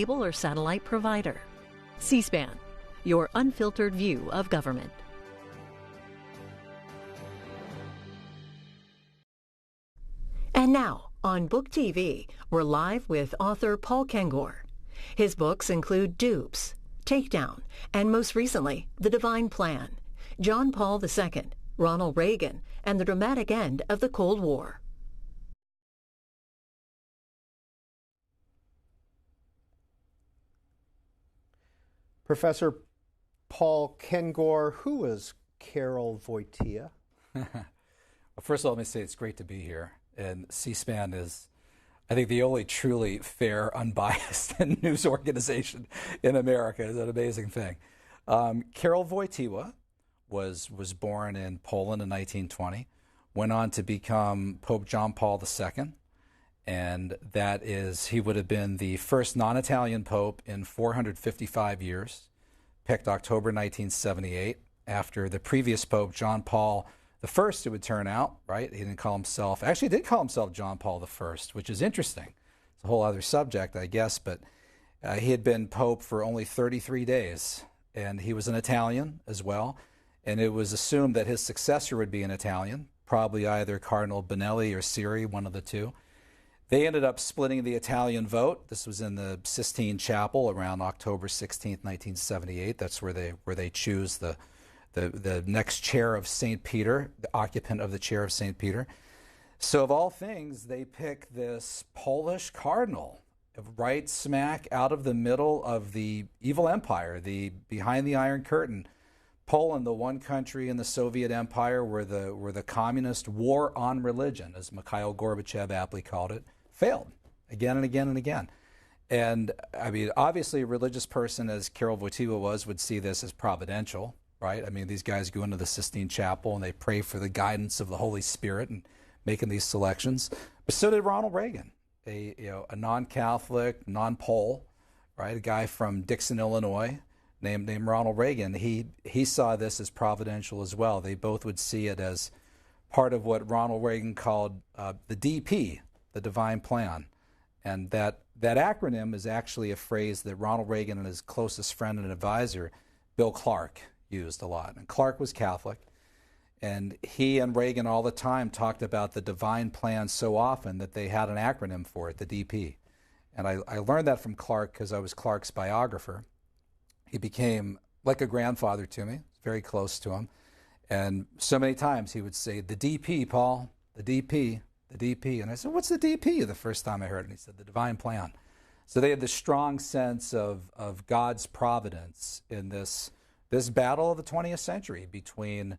cable or satellite provider. C-SPAN, your unfiltered view of government. And now, on Book TV, we're live with author Paul Kengor. His books include Dupes, Takedown, and most recently, The Divine Plan, John Paul II, Ronald Reagan, and the dramatic end of the Cold War. Professor Paul Kengor, who is Carol Wojtyła? Well, first of all, let me say it's great to be here. And C-SPAN is, I think, the only truly fair, unbiased news organization in America. It's an amazing thing. Carol Wojtyła was born in Poland in 1920, went on to become Pope John Paul II, and that is, he would have been the first non-Italian pope in 455 years, picked October 1978, after the previous pope, John Paul I, it would turn out, right? He didn't call himself, actually he did call himself John Paul I, which is interesting. It's a whole other subject, I guess, but he had been pope for only 33 days, and he was an Italian as well, and it was assumed that his successor would be an Italian, probably either Cardinal Benelli or Siri, one of the two. They ended up splitting the Italian vote. This was in the Sistine Chapel around October 16, 1978. That's where they choose the next chair of St. Peter, the occupant of the chair of St. Peter. So of all things, they pick this Polish cardinal right smack out of the middle of the evil empire, the behind the Iron Curtain. Poland, the one country in the Soviet Empire where the communist war on religion, as Mikhail Gorbachev aptly called it, failed again and again and again. And I mean, obviously a religious person, as Carol Wojtyła was, would see this as providential, right? I mean, these guys go into the Sistine Chapel and they pray for the guidance of the Holy Spirit and making these selections. But so did Ronald Reagan, a non-Catholic, non-Pole, right? A guy from Dixon, Illinois, named Ronald Reagan. He saw this as providential as well. They both would see it as part of what Ronald Reagan called the DP, the Divine Plan. And that acronym is actually a phrase that Ronald Reagan and his closest friend and advisor, Bill Clark, used a lot. And Clark was Catholic, and he and Reagan all the time talked about the Divine Plan so often that they had an acronym for it, the DP. And I learned that from Clark because I was Clark's biographer. He became like a grandfather to me, very close to him. And so many times he would say, the DP, Paul, the DP, the DP. And I said, what's the DP? The first time I heard it. And he said, the Divine Plan. So they had this strong sense of God's providence in this battle of the 20th century between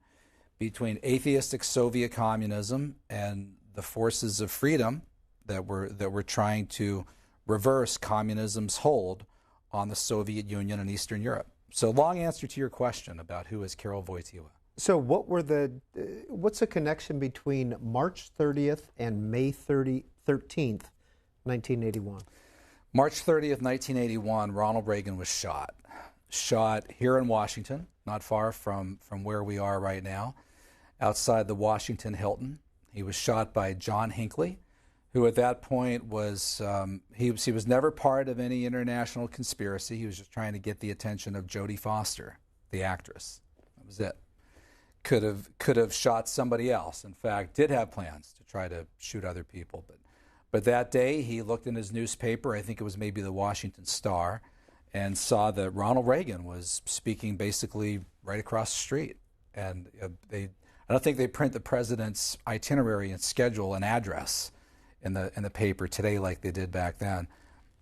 atheistic Soviet communism and the forces of freedom that were trying to reverse communism's hold on the Soviet Union and Eastern Europe. So long answer to your question about who is Carol Wojtyła. So what's the connection between March 30th and May 13th, 1981? March 30th, 1981, Ronald Reagan was shot here in Washington, not far from where we are right now, outside the Washington Hilton. He was shot by John Hinckley, who at that point was, he was never part of any international conspiracy. He was just trying to get the attention of Jodie Foster, the actress. That was it. Could have shot somebody else. In fact, did have plans to try to shoot other people. But that day, he looked in his newspaper, I think it was maybe the Washington Star, and saw that Ronald Reagan was speaking basically right across the street. And I don't think they print the president's itinerary and schedule and address in the paper today like they did back then.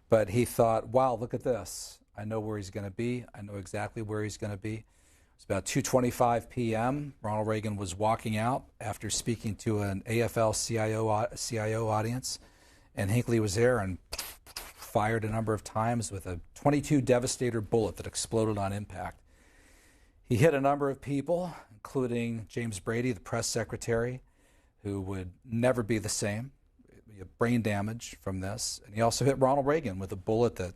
But he thought, wow, look at this. I know where he's going to be. I know exactly where he's going to be. It was about 2:25 p.m. Ronald Reagan was walking out after speaking to an AFL-CIO audience, and Hinckley was there and fired a number of times with a .22 Devastator bullet that exploded on impact. He hit a number of people, including James Brady, the press secretary, who would never be the same. Brain damage from this. And he also hit Ronald Reagan with a bullet that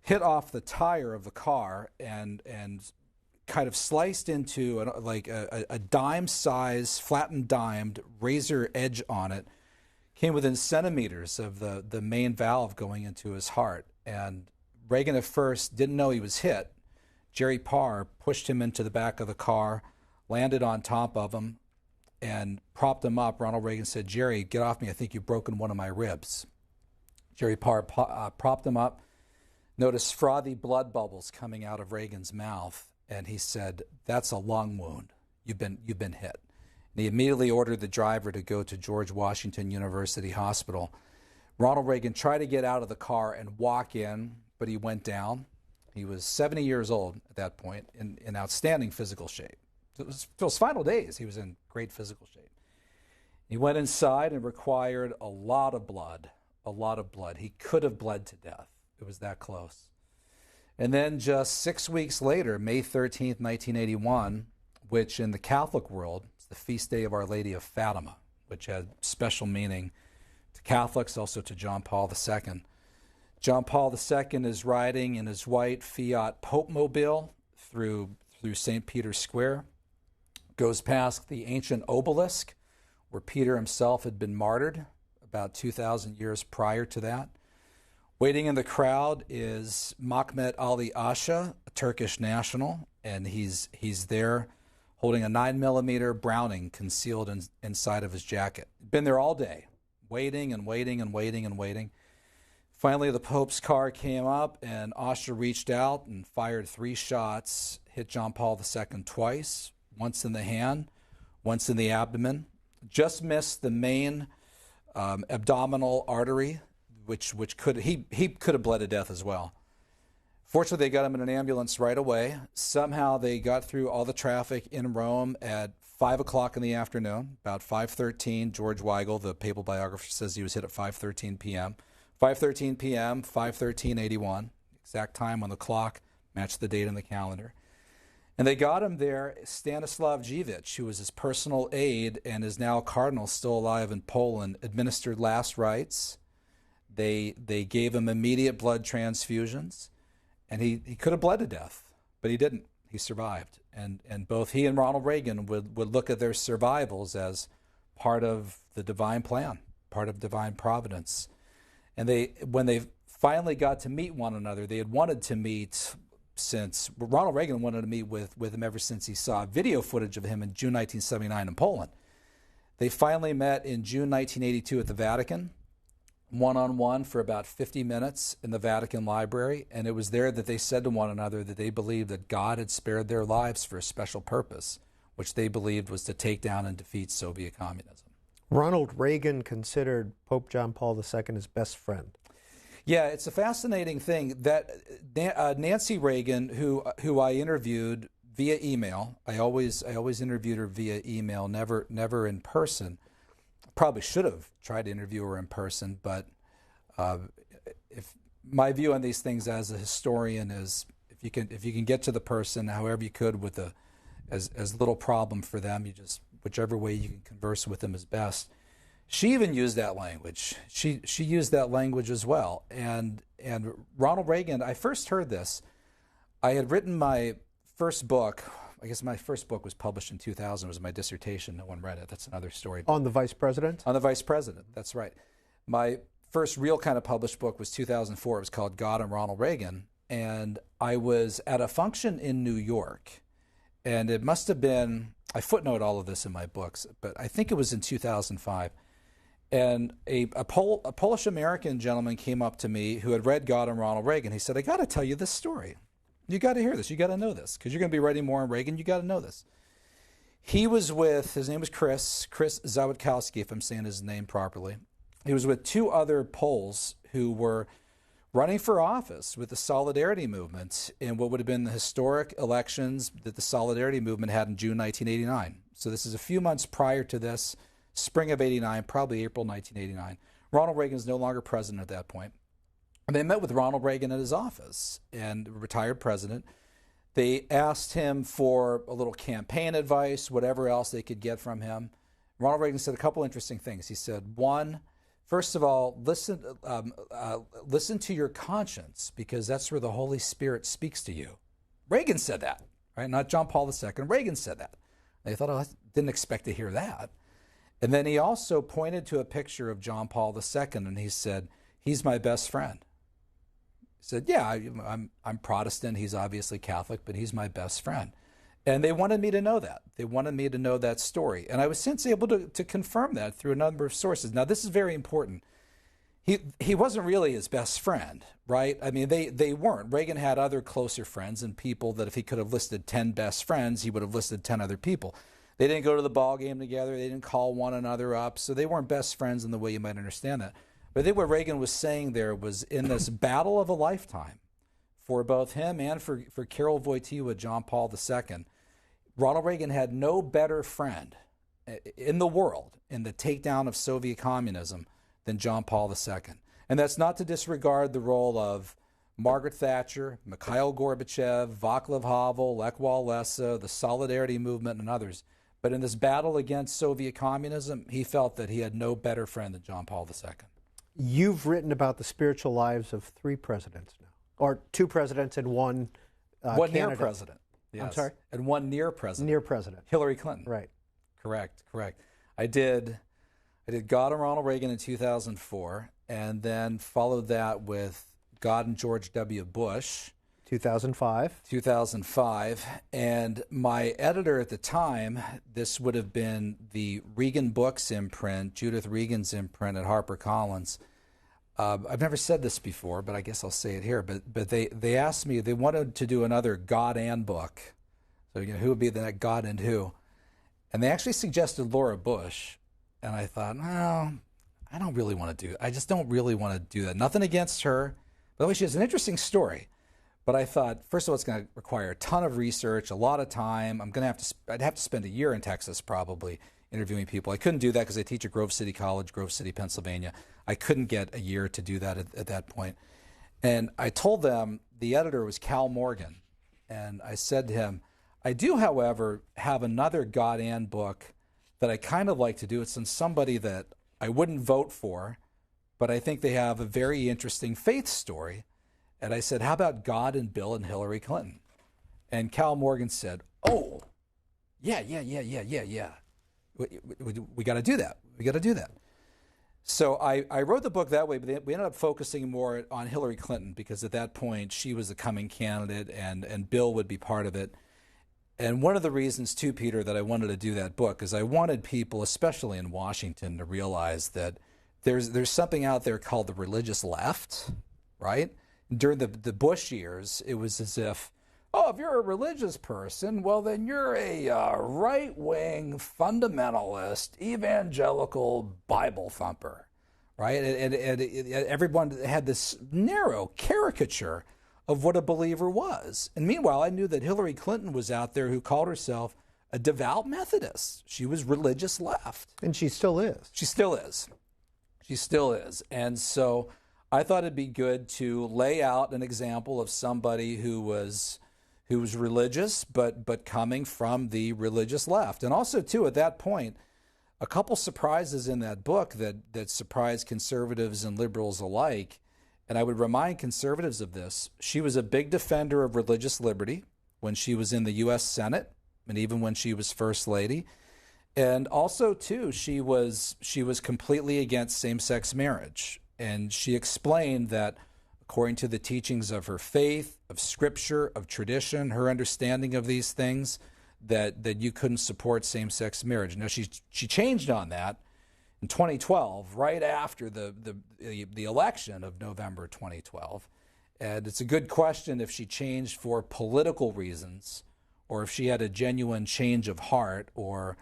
hit off the tire of the car and kind of sliced into a dime size, flattened dimed razor edge on it, came within centimeters of the main valve going into his heart. And Reagan at first didn't know he was hit. Jerry Parr pushed him into the back of the car, landed on top of him, and propped him up. Ronald Reagan said, "Jerry, get off me. I think you've broken one of my ribs." Jerry Parr propped him up, noticed frothy blood bubbles coming out of Reagan's mouth, and he said, "That's a lung wound. You've been hit." And he immediately ordered the driver to go to George Washington University Hospital. Ronald Reagan tried to get out of the car and walk in, but he went down. He was 70 years old at that point, in outstanding physical shape. It was, till his final days, he was in great physical shape. He went inside and required a lot of blood, a lot of blood. He could have bled to death. It was that close. And then just 6 weeks later, May 13th, 1981, which in the Catholic world is the feast day of Our Lady of Fatima, which had special meaning to Catholics, also to John Paul II. John Paul II is riding in his white Fiat Pope-mobile through St. Peter's Square, goes past the ancient obelisk where Peter himself had been martyred about 2,000 years prior to that. Waiting in the crowd is Mehmet Ali Asha, a Turkish national, and he's there holding a 9mm Browning concealed inside of his jacket. Been there all day, waiting and waiting and waiting and waiting. Finally, the Pope's car came up, and Asha reached out and fired 3 shots, hit John Paul II twice, once in the hand, once in the abdomen. Just missed the main abdominal artery, which he could have bled to death as well. Fortunately, they got him in an ambulance right away. Somehow they got through all the traffic in Rome at 5 o'clock in the afternoon, about 5:13. George Weigel, the papal biographer, says he was hit at 5:13 p.m. 5:13 p.m., 5:13:81, exact time on the clock, matched the date on the calendar. And they got him there. Stanislav Dziwisz, who was his personal aide and is now a cardinal still alive in Poland, administered last rites. They gave him immediate blood transfusions, and he could have bled to death, but he didn't. He survived. And both he and Ronald Reagan would look at their survivals as part of the divine plan, part of divine providence. And when they finally got to meet one another, they had wanted to meet since Ronald Reagan wanted to meet with him ever since he saw video footage of him in June 1979 in Poland. They finally met in June 1982 at the Vatican, one-on-one for about 50 minutes in the Vatican Library, and it was there that they said to one another that they believed that God had spared their lives for a special purpose, which they believed was to take down and defeat Soviet communism. Ronald Reagan considered Pope John Paul II his best friend. Yeah, it's a fascinating thing that Nancy Reagan, who I interviewed via email. I always interviewed her via email, never in person. Probably should have tried to interview her in person, but if my view on these things as a historian is, if you can get to the person, however you could, with as little problem for them, you just whichever way you can converse with them is best. She even used that language. She used that language as well. And Ronald Reagan, I first heard this. I had written my first book. I guess my first book was published in 2000. It was my dissertation. No one read it. That's another story. On the Vice President? On the Vice President. That's right. My first real kind of published book was 2004. It was called God and Ronald Reagan. And I was at a function in New York. And it must have been, I footnote all of this in my books, but I think it was in 2005. And a Polish-American gentleman came up to me who had read God and Ronald Reagan. He said, "I got to tell you this story. You got to hear this. You got to know this, because you're going to be writing more on Reagan. You got to know this." He was with, his name was Chris Zawodkowski, if I'm saying his name properly. He was with 2 other Poles who were running for office with the Solidarity Movement in what would have been the historic elections that the Solidarity Movement had in June 1989. So this is a few months prior to this, spring of 89, probably April 1989. Ronald Reagan is no longer president at that point. And they met with Ronald Reagan at his office, and retired president. They asked him for a little campaign advice, whatever else they could get from him. Ronald Reagan said a couple interesting things. He said, one, first of all, listen to your conscience, because that's where the Holy Spirit speaks to you. Reagan said that, right? Not John Paul II. Reagan said that. They thought, I didn't expect to hear that. And then he also pointed to a picture of John Paul II, and he said, "He's my best friend." He said, yeah, I'm Protestant. He's obviously Catholic, but he's my best friend. And they wanted me to know that. They wanted me to know that story. And I was since able to confirm that through a number of sources. Now, this is very important. He wasn't really his best friend, right? I mean, they weren't. Reagan had other closer friends and people that if he could have listed 10 best friends, he would have listed 10 other people. They didn't go to the ball game together. They didn't call one another up. So they weren't best friends in the way you might understand that. But I think what Reagan was saying there was in this battle of a lifetime for both him and for Karol Wojtyła, John Paul II, Ronald Reagan had no better friend in the world in the takedown of Soviet communism than John Paul II. And that's not to disregard the role of Margaret Thatcher, Mikhail Gorbachev, Václav Havel, Lech Walesa, the Solidarity Movement, and others. But in this battle against Soviet communism, he felt that he had no better friend than John Paul II. You've written about the spiritual lives of 3 presidents now, or 2 presidents and one One candidate. near president. Yes. I'm sorry? And one near president. Near president. Hillary Clinton. Right. Correct. I did God and Ronald Reagan in 2004, and then followed that with God and George W. Bush. 2005. And my editor at the time, this would have been the Reagan Books imprint, Judith Regan's imprint at HarperCollins. I've never said this before, but I guess I'll say it here. But they asked me, they wanted to do another God and book. So who would be the next God and who? And they actually suggested Laura Bush. And I thought, no, I don't really want to do it. I just don't really want to do that. Nothing against her. By the way, she has an interesting story. But I thought, first of all, it's going to require a ton of research, a lot of time. I'd have to spend a year in Texas probably interviewing people. I couldn't do that because I teach at Grove City College, Grove City, Pennsylvania. I couldn't get a year to do that at that point. And I told them, the editor was Cal Morgan. And I said to him, I do, however, have another God and book that I kind of like to do. It's on somebody that I wouldn't vote for, but I think they have a very interesting faith story. And I said, how about God and Bill and Hillary Clinton? And Cal Morgan said, oh, yeah. We got to do that. We got to do that. So I wrote the book that way, but we ended up focusing more on Hillary Clinton because at that point she was the coming candidate and Bill would be part of it. And one of the reasons, too, Peter, that I wanted to do that book is I wanted people, especially in Washington, to realize that there's something out there called the religious left, right? During the Bush years, it was as if, if you're a religious person, well, then you're a right-wing, fundamentalist, evangelical Bible thumper, right? And everyone had this narrow caricature of what a believer was. And meanwhile, I knew that Hillary Clinton was out there who called herself a devout Methodist. She was religious left. And she still is. She still is. She still is. And so I thought it'd be good to lay out an example of somebody who was religious, but coming from the religious left. And also, too, at that point, a couple surprises in that book that surprised conservatives and liberals alike. And I would remind conservatives of this. She was a big defender of religious liberty when she was in the U.S. Senate and even when she was First Lady. And also, too, she was completely against same-sex marriage. And she explained that according to the teachings of her faith, of Scripture, of tradition, her understanding of these things, that you couldn't support same-sex marriage. Now, she changed on that in 2012, right after the election of November 2012. And it's a good question if she changed for political reasons or if she had a genuine change of heart or,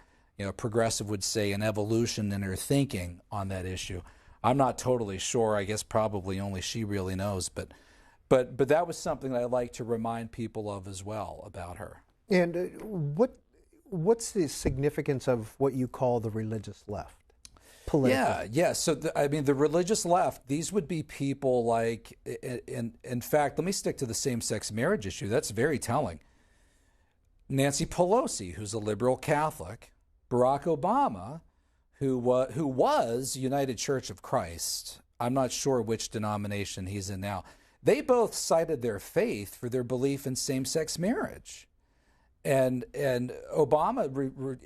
progressive would say an evolution in her thinking on that issue. I'm not totally sure. I guess probably only she really knows. But that was something that I like to remind people of as well about her. And what's the significance of what you call the religious left? Politically? Yeah. So, the religious left, these would be people like, in fact, let me stick to the same-sex marriage issue. That's very telling. Nancy Pelosi, who's a liberal Catholic, Barack Obama, who was United Church of Christ. I'm not sure which denomination he's in now. They both cited their faith for their belief in same-sex marriage. And Obama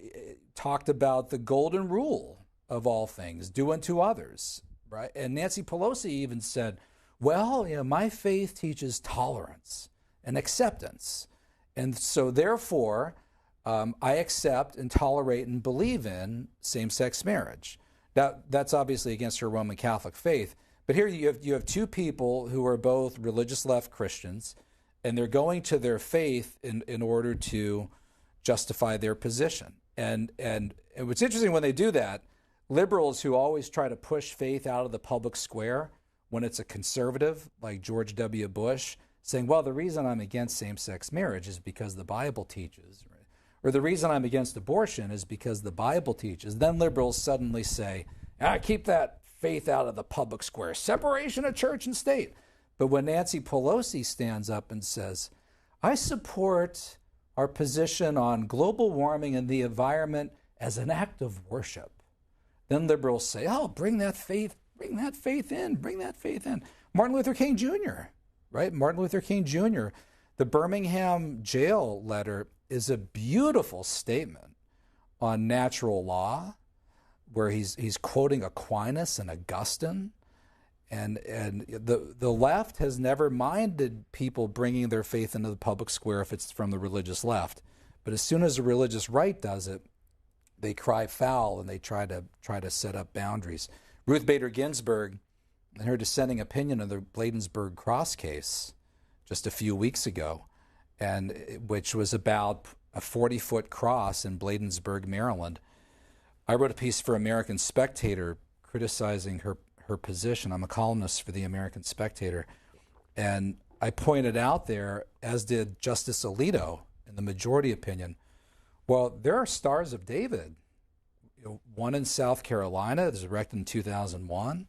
talked about the golden rule of all things, do unto others, right? And Nancy Pelosi even said, well, my faith teaches tolerance and acceptance. And so therefore, I accept and tolerate and believe in same-sex marriage. Now, that's obviously against her Roman Catholic faith. But here you have two people who are both religious left Christians, and they're going to their faith in order to justify their position. And what's interesting when they do that, liberals who always try to push faith out of the public square when it's a conservative like George W. Bush, saying, well, the reason I'm against same-sex marriage is because the Bible teaches, or the reason I'm against abortion is because the Bible teaches. Then liberals suddenly say, keep that faith out of the public square, separation of church and state. But when Nancy Pelosi stands up and says, I support our position on global warming and the environment as an act of worship, then liberals say, bring that faith in. Martin Luther King Jr., right? Martin Luther King Jr., the Birmingham jail letter is a beautiful statement on natural law, where he's quoting Aquinas and Augustine. And the left has never minded people bringing their faith into the public square if it's from the religious left. But as soon as the religious right does it, they cry foul and they try to set up boundaries. Ruth Bader Ginsburg, in her dissenting opinion of the Bladensburg Cross case just a few weeks ago, and which was about a 40-foot cross in Bladensburg, Maryland, I wrote a piece for American Spectator criticizing her position. I'm a columnist for the American Spectator. And I pointed out there, as did Justice Alito in the majority opinion, well, there are Stars of David. One in South Carolina that was erected in 2001.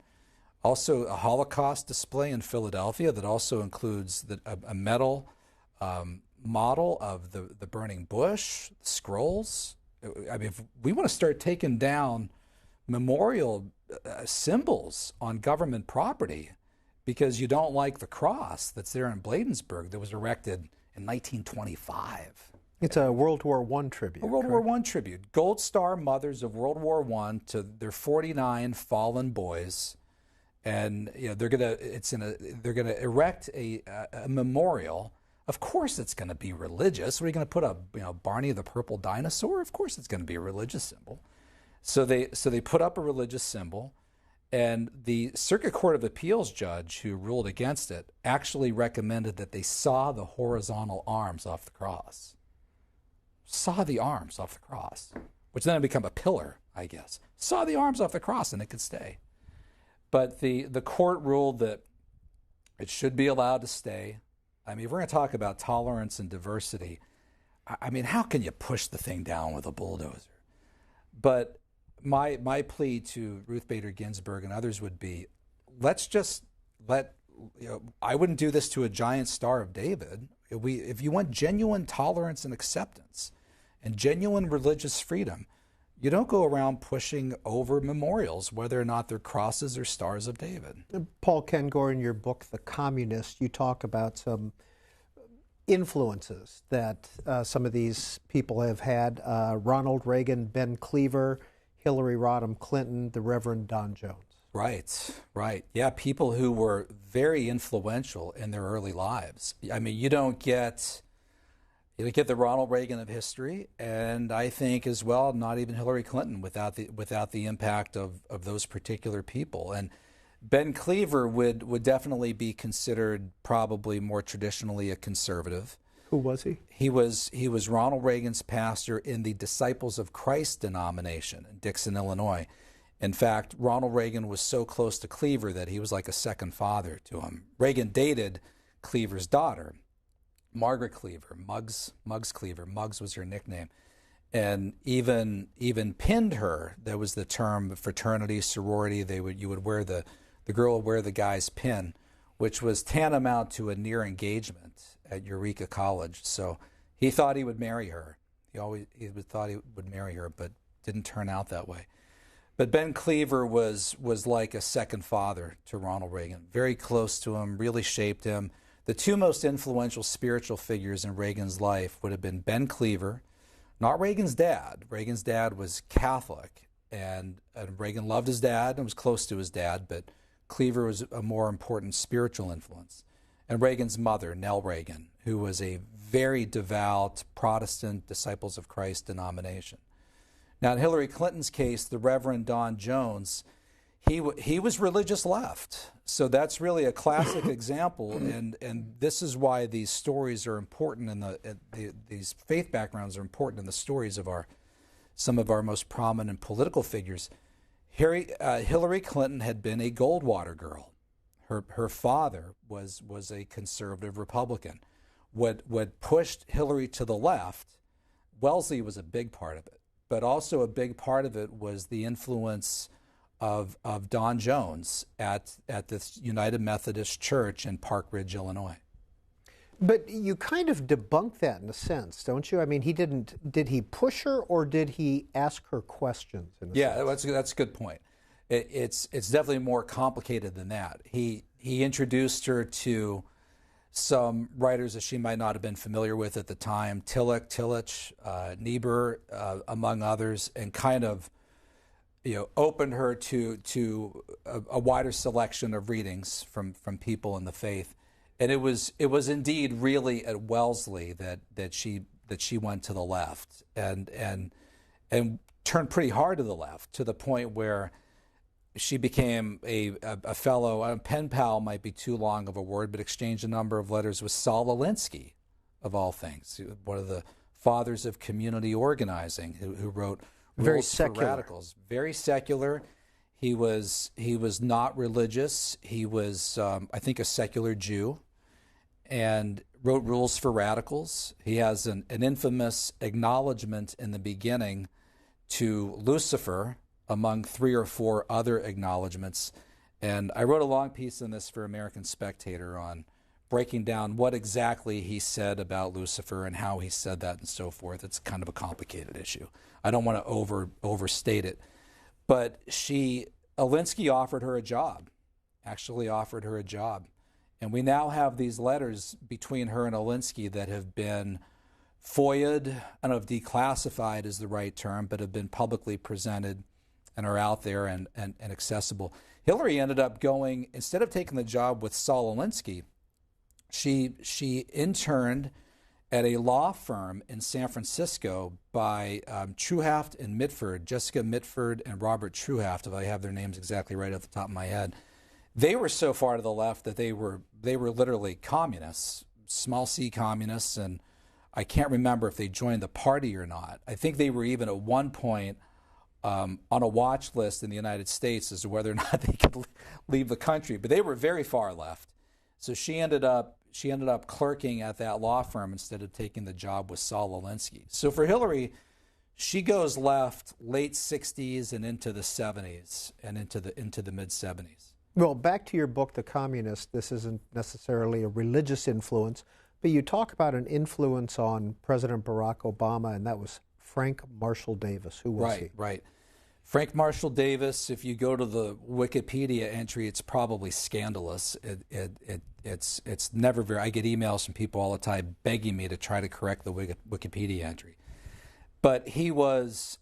Also a Holocaust display in Philadelphia that also includes a metal model of the burning bush, the scrolls. I mean, if we want to start taking down memorial symbols on government property because you don't like the cross that's there in Bladensburg that was erected in 1925. It's a World War I tribute. A World War I tribute. Gold Star Mothers of World War I to their 49 fallen boys. And they're gonna erect a memorial. Of course it's going to be religious. What are you going to put up, Barney the Purple Dinosaur? Of course it's going to be a religious symbol. So they put up a religious symbol, and the Circuit Court of Appeals judge who ruled against it actually recommended that they saw the horizontal arms off the cross. Saw the arms off the cross, which then become a pillar, I guess. Saw the arms off the cross and it could stay. But the court ruled that it should be allowed to stay. I mean, if we're going to talk about tolerance and diversity, I mean, how can you push the thing down with a bulldozer? But my plea to Ruth Bader Ginsburg and others would be, let's just I wouldn't do this to a giant Star of David. If you want genuine tolerance and acceptance and genuine religious freedom, you don't go around pushing over memorials, whether or not they're crosses or Stars of David. Paul Kengor, in your book, The Communist, you talk about some influences that some of these people have had. Ronald Reagan, Ben Cleaver, Hillary Rodham Clinton, the Reverend Don Jones. Right. Yeah, people who were very influential in their early lives. I mean, you don't get the Ronald Reagan of history, and I think as well, not even Hillary Clinton without the impact of those particular people. And Ben Cleaver would definitely be considered probably more traditionally a conservative. Who was he? He was Ronald Reagan's pastor in the Disciples of Christ denomination in Dixon, Illinois. In fact, Ronald Reagan was so close to Cleaver that he was like a second father to him. Reagan dated Cleaver's daughter, Margaret Cleaver, Muggs Cleaver. Muggs was her nickname. And even pinned her. There was the term fraternity, sorority. You would wear the girl would wear the guy's pin, which was tantamount to a near engagement at Eureka College. So he thought he would marry her. He thought he would marry her, but didn't turn out that way. But Ben Cleaver was like a second father to Ronald Reagan, very close to him, really shaped him. The two most influential spiritual figures in Reagan's life would have been Ben Cleaver, not Reagan's dad. Reagan's dad was Catholic, and Reagan loved his dad and was close to his dad, but Cleaver was a more important spiritual influence. And Reagan's mother, Nell Reagan, who was a very devout Protestant Disciples of Christ denomination. Now, in Hillary Clinton's case, the Reverend Don Jones, he was religious left. So that's really a classic example, and this is why these stories are important, and these faith backgrounds are important in the stories of some of our most prominent political figures. Hillary Clinton had been a Goldwater girl. Her father was a conservative Republican. What pushed Hillary to the left, Wellesley was a big part of it, but also a big part of it was the influence of Don Jones at this United Methodist Church in Park Ridge, Illinois. But you kind of debunk that in a sense, don't you? I mean, did he push her, or did he ask her questions? Yeah, that's a good point. It's definitely more complicated than that. He introduced her to some writers that she might not have been familiar with at the time, Tillich, Niebuhr, among others, and kind of opened her to a wider selection of readings from people in the faith. And it was indeed really at Wellesley that she went to the left and turned pretty hard to the left, to the point where she became a fellow, a pen pal might be too long of a word, but exchanged a number of letters with Saul Alinsky, of all things, one of the fathers of community organizing, who wrote Very Rules for Radicals. Very secular. He was not religious. He was, I think, a secular Jew, and wrote Rules for Radicals. He has an infamous acknowledgement in the beginning to Lucifer, among 3 or 4 other acknowledgments. And I wrote a long piece on this for American Spectator on breaking down what exactly he said about Lucifer and how he said that and so forth. It's kind of a complicated issue. I don't want to overstate it. But Alinsky offered her a job, actually offered her a job. And we now have these letters between her and Alinsky that have been FOIA'd, I don't know if declassified is the right term, but have been publicly presented and are out there and accessible. Hillary ended up going, instead of taking the job with Saul Alinsky, she interned at a law firm in San Francisco by Truhaft and Mitford, Jessica Mitford and Robert Truhaft, if I have their names exactly right off the top of my head. They were so far to the left that they were literally communists, small c communists, and I can't remember if they joined the party or not. I think they were even at one point on a watch list in the United States as to whether or not they could leave the country, but they were very far left. So she ended up clerking at that law firm instead of taking the job with Saul Alinsky. So for Hillary, she goes left late 60s and into the 70s and into the mid 70s. Well, back to your book, The Communist. This isn't necessarily a religious influence, but you talk about an influence on President Barack Obama, and that was Frank Marshall Davis. Who was he? Right. Frank Marshall Davis, if you go to the Wikipedia entry, it's probably scandalous. It's never very. I get emails from people all the time begging me to try to correct the Wikipedia entry. But he was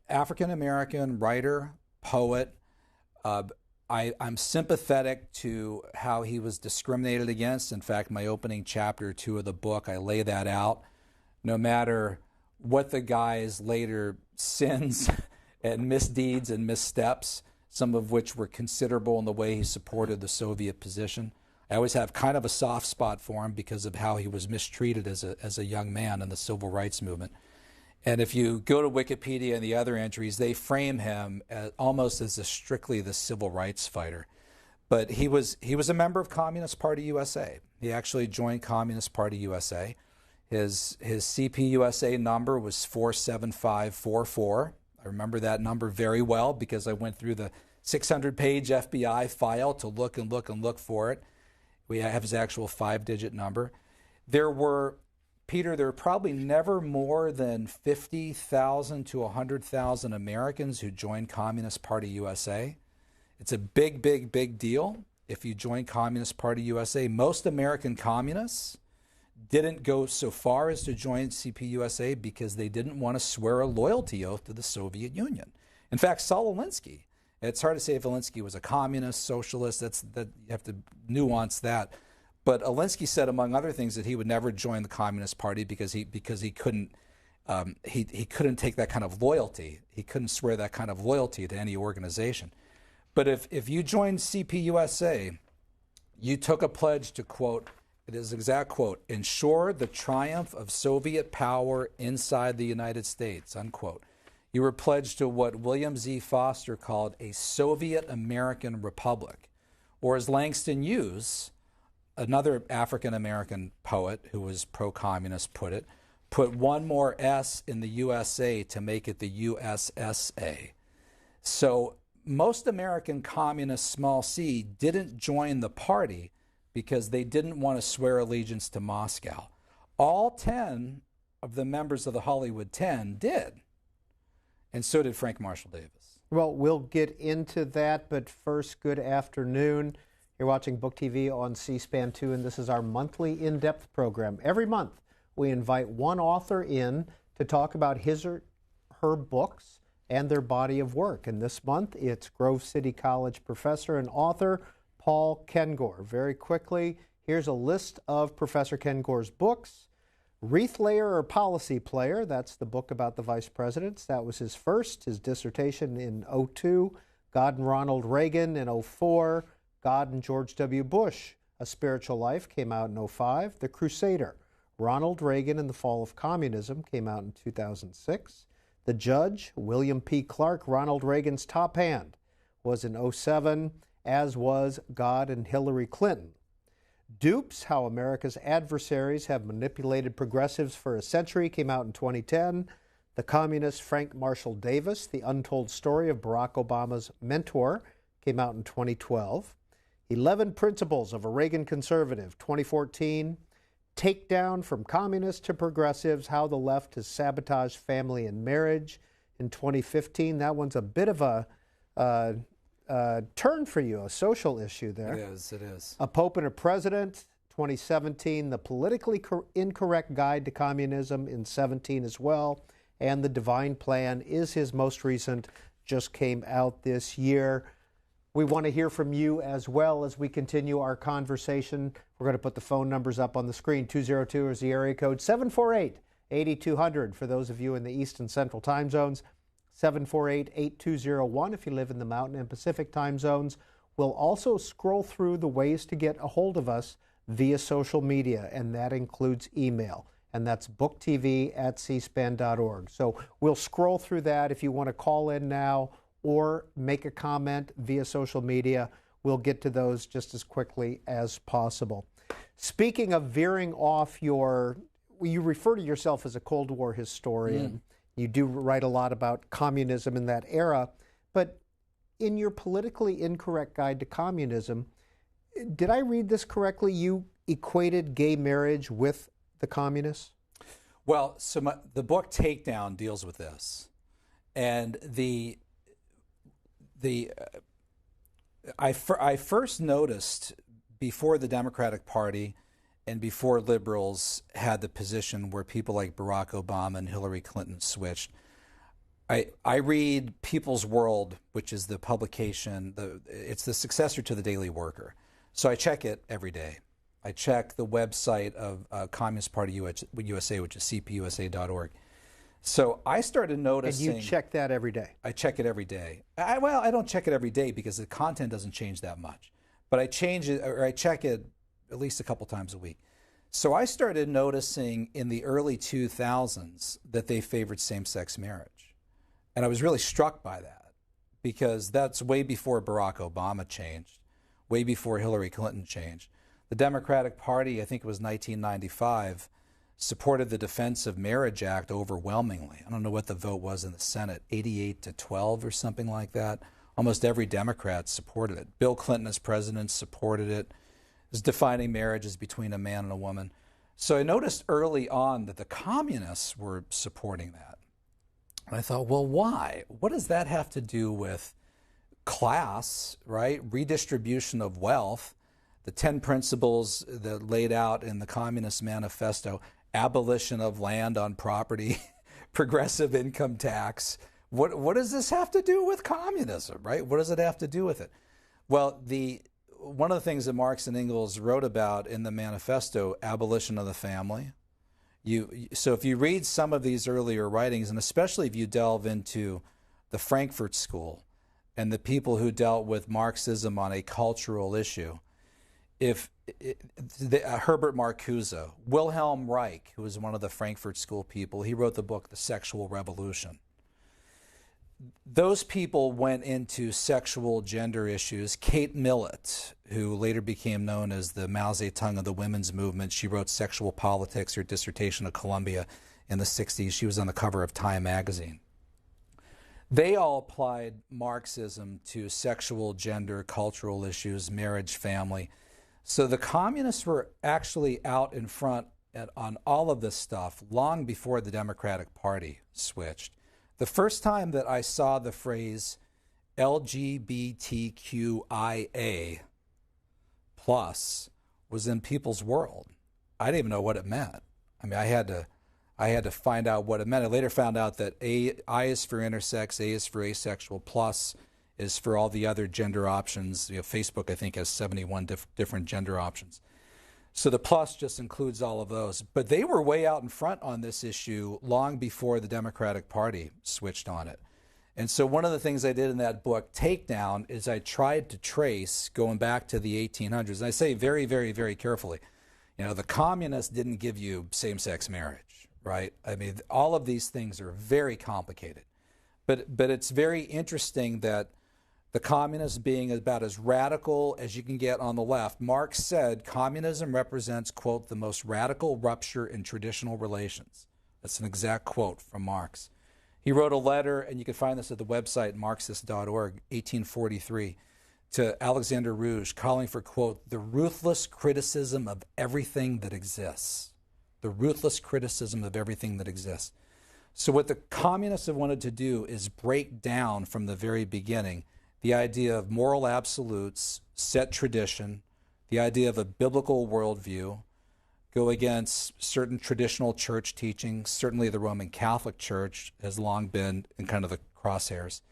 African-American writer, poet. I'm sympathetic to how he was discriminated against. In fact, my opening chapter 2 of the book, I lay that out. No matter what the guy's later sins and misdeeds and missteps, some of which were considerable in the way he supported the Soviet position. I always have kind of a soft spot for him because of how he was mistreated as a young man in the civil rights movement. And if you go to Wikipedia and the other entries, they frame him almost as strictly the civil rights fighter. But he was a member of Communist Party USA. He actually joined Communist Party USA. His CPUSA number was 47544. I remember that number very well because I went through the 600-page FBI file to look for it. We have his actual 5-digit number. There were probably never more than 50,000 to 100,000 Americans who joined Communist Party USA. It's a big, big, big deal if you join Communist Party USA. Most American communists didn't go so far as to join CPUSA because they didn't want to swear a loyalty oath to the Soviet Union. In fact, Saul Alinsky It's hard to say if Alinsky was a communist, socialist. That you have to nuance that. But Alinsky said, among other things, that he would never join the Communist Party because he couldn't he couldn't take that kind of loyalty. He couldn't swear that kind of loyalty to any organization. But if you joined CPUSA, you took a pledge to, quote, it is exact quote, ensure the triumph of Soviet power inside the United States, unquote. You were pledged to what William Z. Foster called a Soviet American Republic, or as Langston Hughes, another African-American poet who was pro-communist, put one more S in the USA to make it the USSA. So most American communists, small c, didn't join the party because they didn't want to swear allegiance to Moscow. All 10 of the members of the Hollywood 10 did. And so did Frank Marshall Davis. Well, we'll get into that, but first, good afternoon. You're watching Book TV on C-SPAN 2, and this is our monthly in-depth program. Every month, we invite one author in to talk about his or her books and their body of work. And this month, it's Grove City College professor and author Paul Kengor. Very quickly, here's a list of Professor Kengor's books. Wreath Layer or Policy Player, that's the book about the vice presidents. That was his first, his dissertation in 2002. God and Ronald Reagan in 2004. God and George W. Bush, A Spiritual Life, came out in 2005. The Crusader, Ronald Reagan and the Fall of Communism, came out in 2006. The Judge, William P. Clark, Ronald Reagan's Top Hand, was in 2007, as was God and Hillary Clinton. Dupes, How America's Adversaries Have Manipulated Progressives for a Century, came out in 2010. The communist Frank Marshall Davis, The Untold Story of Barack Obama's Mentor, came out in 2012. 11 Principles of a Reagan Conservative, 2014. Takedown, From Communists to Progressives, How the Left Has Sabotaged Family and Marriage, in 2015. That one's a bit of a turn for you, a social issue there. It is. A Pope and a President, 2017. The Politically Incorrect Guide to Communism, in 2017 as well. And The Divine Plan is his most recent, just came out this year. We want to hear from you as well as we continue our conversation. We're going to put the phone numbers up on the screen. 202 is the area code. 748-8200 for those of you in the East and Central time zones. 748-8201 if you live in the Mountain and Pacific time zones. We'll also scroll through the ways to get a hold of us via social media, and that includes email. And that's booktv@cspan.org. So we'll scroll through that. If you want to call in now or make a comment via social media, we'll get to those just as quickly as possible. Speaking of veering off you refer to yourself as a Cold War historian. You do write a lot about communism in that era, but in your Politically Incorrect Guide to Communism, did I read this correctly? You equated gay marriage with the communists? Well, so the book Takedown deals with this, and I first noticed before the Democratic Party and before liberals had the position where people like Barack Obama and Hillary Clinton switched. I read People's World, which is the publication, it's the successor to the Daily Worker. So I check it every day. I check the website of Communist Party USA, which is cpusa.org. So I started noticing... And you check that every day? I check it every day. I don't check it every day because the content doesn't change that much. But I check it at least a couple times a week. So I started noticing in the early 2000s that they favored same-sex marriage. And I was really struck by that because that's way before Barack Obama changed, way before Hillary Clinton changed. The Democratic Party, I think it was 1995, supported the Defense of Marriage Act overwhelmingly. I don't know what the vote was in the Senate, 88-12 or something like that. Almost every Democrat supported it. Bill Clinton as president supported it. It was defining marriage as between a man and a woman. So I noticed early on that the communists were supporting that. And I thought, well, why? What does that have to do with class, right? Redistribution of wealth, the 10 principles that laid out in the Communist Manifesto, abolition of land on property, progressive income tax. What does this have to do with communism, right? What does it have to do with it? Well, one of the things that Marx and Engels wrote about in the manifesto, abolition of the family. So if you read some of these earlier writings, and especially if you delve into the Frankfurt School and the people who dealt with Marxism on a cultural issue, Herbert Marcuse, Wilhelm Reich, who was one of the Frankfurt School people, he wrote the book The Sexual Revolution. Those people went into sexual gender issues. Kate Millett, who later became known as the Mao Zedong of the women's movement, she wrote Sexual Politics, her dissertation at Columbia in the 60s. She was on the cover of Time magazine. They all applied Marxism to sexual, gender, cultural issues, marriage, family. So the communists were actually out in front on all of this stuff long before the Democratic Party switched. The first time that I saw the phrase LGBTQIA plus was in People's World. I didn't even know what it meant. I mean, I had to find out what it meant. I later found out that I is for intersex, A is for asexual, plus is for all the other gender options. Facebook, I think, has 71 different gender options. So the plus just includes all of those. But they were way out in front on this issue long before the Democratic Party switched on it. And so one of the things I did in that book, Takedown, is I tried to trace, going back to the 1800s, and I say very, very, very carefully, the communists didn't give you same-sex marriage, right? I mean, all of these things are very complicated. But it's very interesting that the communists being about as radical as you can get on the left, Marx said communism represents, quote, the most radical rupture in traditional relations. That's an exact quote from Marx. He wrote a letter, and you can find this at the website marxist.org, 1843, to Alexander Rouge, calling for, quote, the ruthless criticism of everything that exists. The ruthless criticism of everything that exists. So what the communists have wanted to do is break down from the very beginning the idea of moral absolutes, set tradition, the idea of a biblical worldview, go against certain traditional church teachings. Certainly the Roman Catholic Church has long been in kind of the crosshairs.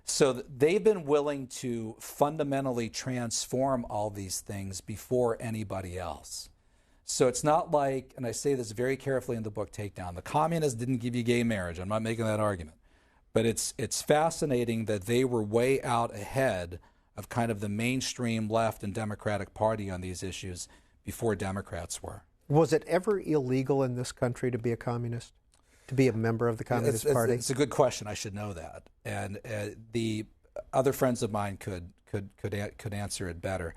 So they've been willing to fundamentally transform all these things before anybody else. So it's not like, and I say this very carefully in the book Takedown, the communists didn't give you gay marriage. I'm not making that argument. But it's fascinating that they were way out ahead of kind of the mainstream left and Democratic Party on these issues before Democrats were. Was it ever illegal in this country to be a communist, to be a member of the Communist Party? It's a good question. I should know that. And the other friends of mine could answer it better.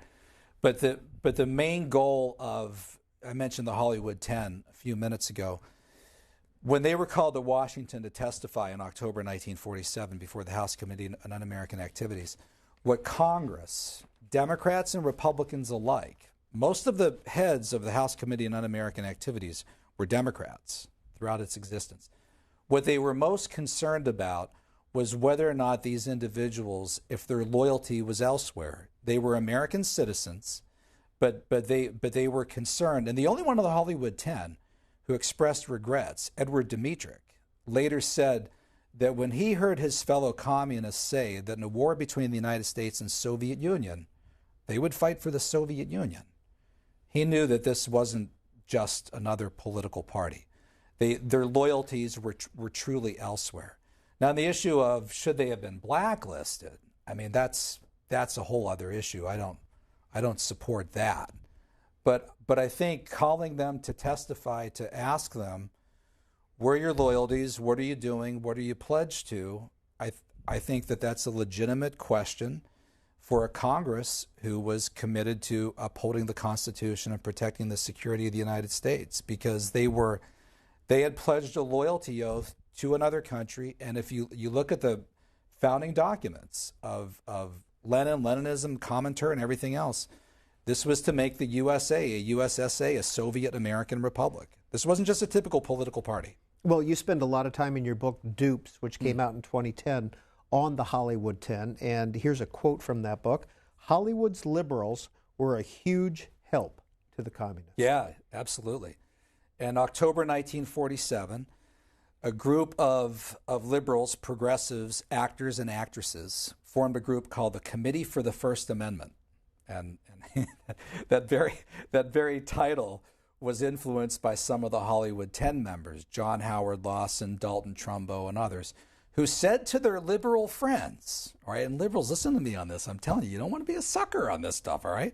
But the main goal of, I mentioned the Hollywood 10 a few minutes ago. When they were called to Washington to testify in October 1947 before the House Committee on Un-American Activities, what Congress, Democrats and Republicans alike, most of the heads of the House Committee on Un-American Activities were Democrats throughout its existence. What they were most concerned about was whether or not these individuals, if their loyalty was elsewhere. They were American citizens, but they were concerned. And the only one of the Hollywood 10 who expressed regrets, Edward Dmytryk, later said that when he heard his fellow communists say that in a war between the United States and Soviet Union, they would fight for the Soviet Union, he knew that this wasn't just another political party. Their loyalties were truly elsewhere. Now, on the issue of should they have been blacklisted, I mean, that's a whole other issue. I don't support that. But I think calling them to testify, to ask them, where are your loyalties? What are you doing? What are you pledged to? I think that's a legitimate question for a Congress who was committed to upholding the Constitution and protecting the security of the United States, because they had pledged a loyalty oath to another country. And if you look at the founding documents of Lenin, Leninism, Comintern, and everything else, this was to make the USA, a USSA, a Soviet American Republic. This wasn't just a typical political party. Well, you spend a lot of time in your book, Dupes, which came out in 2010, on the Hollywood 10. And here's a quote from that book. Hollywood's liberals were a huge help to the communists. Yeah, absolutely. In October 1947, a group of liberals, progressives, actors, and actresses formed a group called the Committee for the First Amendment. And that very title was influenced by some of the Hollywood 10 members, John Howard Lawson, Dalton Trumbo, and others, who said to their liberal friends, all right, and liberals, listen to me on this. I'm telling you, you don't want to be a sucker on this stuff, all right?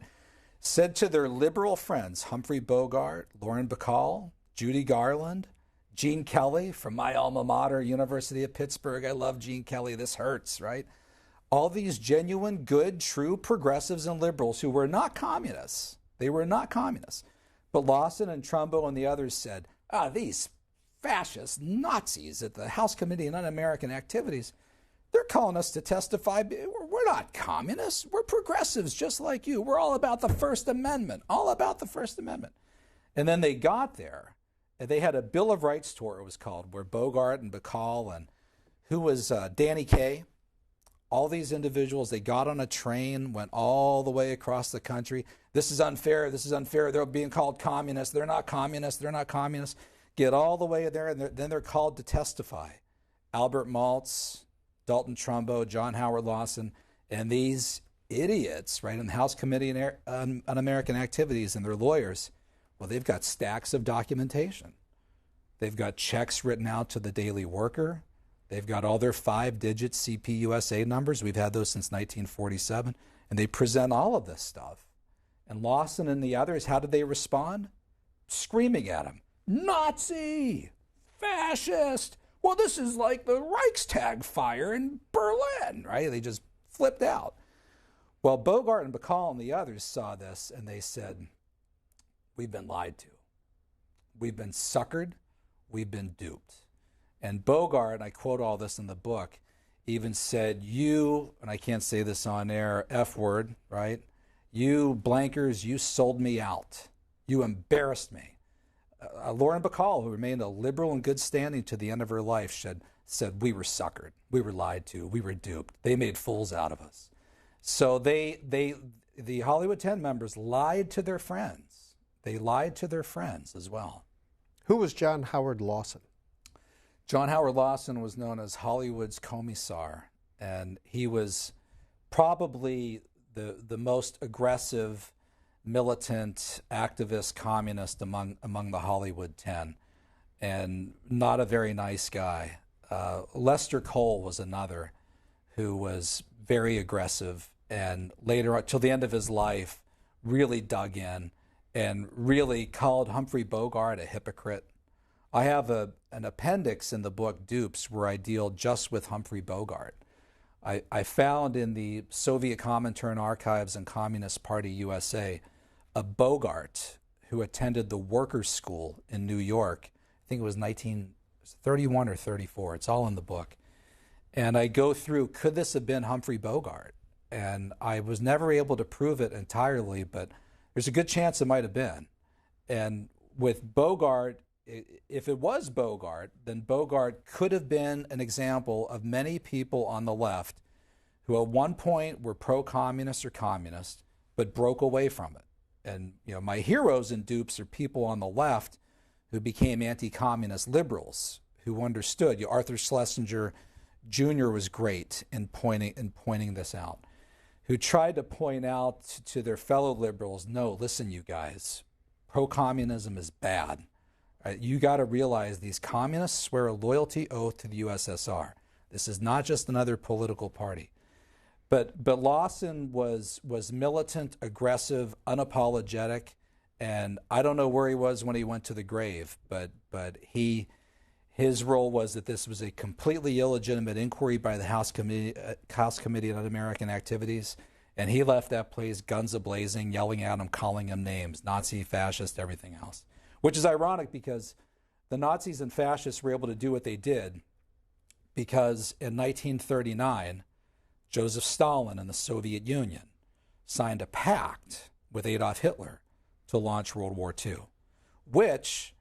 Said to their liberal friends, Humphrey Bogart, Lauren Bacall, Judy Garland, Gene Kelly from my alma mater, University of Pittsburgh. I love Gene Kelly. This hurts, right? All these genuine, good, true progressives and liberals who were not communists. They were not communists. But Lawson and Trumbo and the others said, these fascist Nazis at the House Committee on Un-American Activities, they're calling us to testify. We're not communists. We're progressives just like you. We're all about the First Amendment, all about the First Amendment. And then they got there, and they had a Bill of Rights tour, it was called, where Bogart and Bacall and who was Danny Kaye, all these individuals, they got on a train, went all the way across the country. This is unfair. This is unfair. They're being called communists. They're not communists. They're not communists. Get all the way there, and then they're called to testify. Albert Maltz, Dalton Trumbo, John Howard Lawson, and these idiots, right, in the House Committee on Un-American Activities and their lawyers, well, they've got stacks of documentation. They've got checks written out to the Daily Worker. They've got all their 5-digit CPUSA numbers. We've had those since 1947. And they present all of this stuff. And Lawson and the others, how did they respond? Screaming at him. Nazi! Fascist! Well, this is like the Reichstag fire in Berlin, right? They just flipped out. Well, Bogart and Bacall and the others saw this, and they said, we've been lied to. We've been suckered. We've been duped. And Bogart, I quote all this in the book, even said, you, and I can't say this on air, F word, right? You blankers, you sold me out. You embarrassed me. Lauren Bacall, who remained a liberal in good standing to the end of her life, said we were suckered. We were lied to. We were duped. They made fools out of us. So the Hollywood 10 members lied to their friends. They lied to their friends as well. Who was John Howard Lawson? John Howard Lawson was known as Hollywood's commissar, and he was probably the most aggressive, militant, activist, communist among the Hollywood 10, and not a very nice guy. Lester Cole was another who was very aggressive, and later, till the end of his life, really dug in and really called Humphrey Bogart a hypocrite. I have an appendix in the book Dupes where I deal just with Humphrey Bogart. I found in the Soviet Comintern archives and Communist Party USA a Bogart who attended the Workers' School in New York. I think it was 1931 or 34. It's all in the book. And I go through, could this have been Humphrey Bogart? And I was never able to prove it entirely, but there's a good chance it might have been. And with Bogart, if it was Bogart, then Bogart could have been an example of many people on the left who at one point were pro-communist or communist, but broke away from it. And my heroes in Dupes are people on the left who became anti-communist liberals who understood. Arthur Schlesinger Jr. was great in pointing this out, who tried to point out to their fellow liberals, no, listen, you guys, pro-communism is bad. You got to realize these communists swear a loyalty oath to the USSR. This is not just another political party. But Lawson was militant, aggressive, unapologetic, and I don't know where he was when he went to the grave, but his role was that this was a completely illegitimate inquiry by the House Committee on Un-American Activities, and he left that place guns a-blazing, yelling at him, calling him names, Nazi, fascist, everything else. Which is ironic because the Nazis and fascists were able to do what they did because in 1939, Joseph Stalin and the Soviet Union signed a pact with Adolf Hitler to launch World War II, which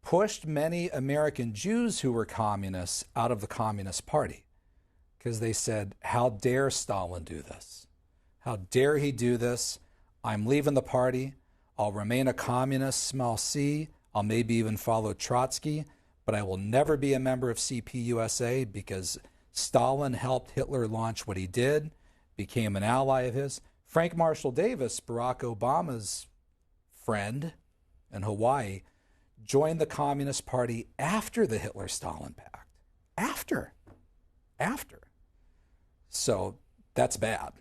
pushed many American Jews who were communists out of the Communist Party because they said, how dare Stalin do this? How dare he do this? I'm leaving the party. I'll remain a communist, small c. I'll maybe even follow Trotsky, but I will never be a member of CPUSA because Stalin helped Hitler launch what he did, became an ally of his. Frank Marshall Davis, Barack Obama's friend in Hawaii, joined the Communist Party after the Hitler-Stalin Pact. After. So that's bad.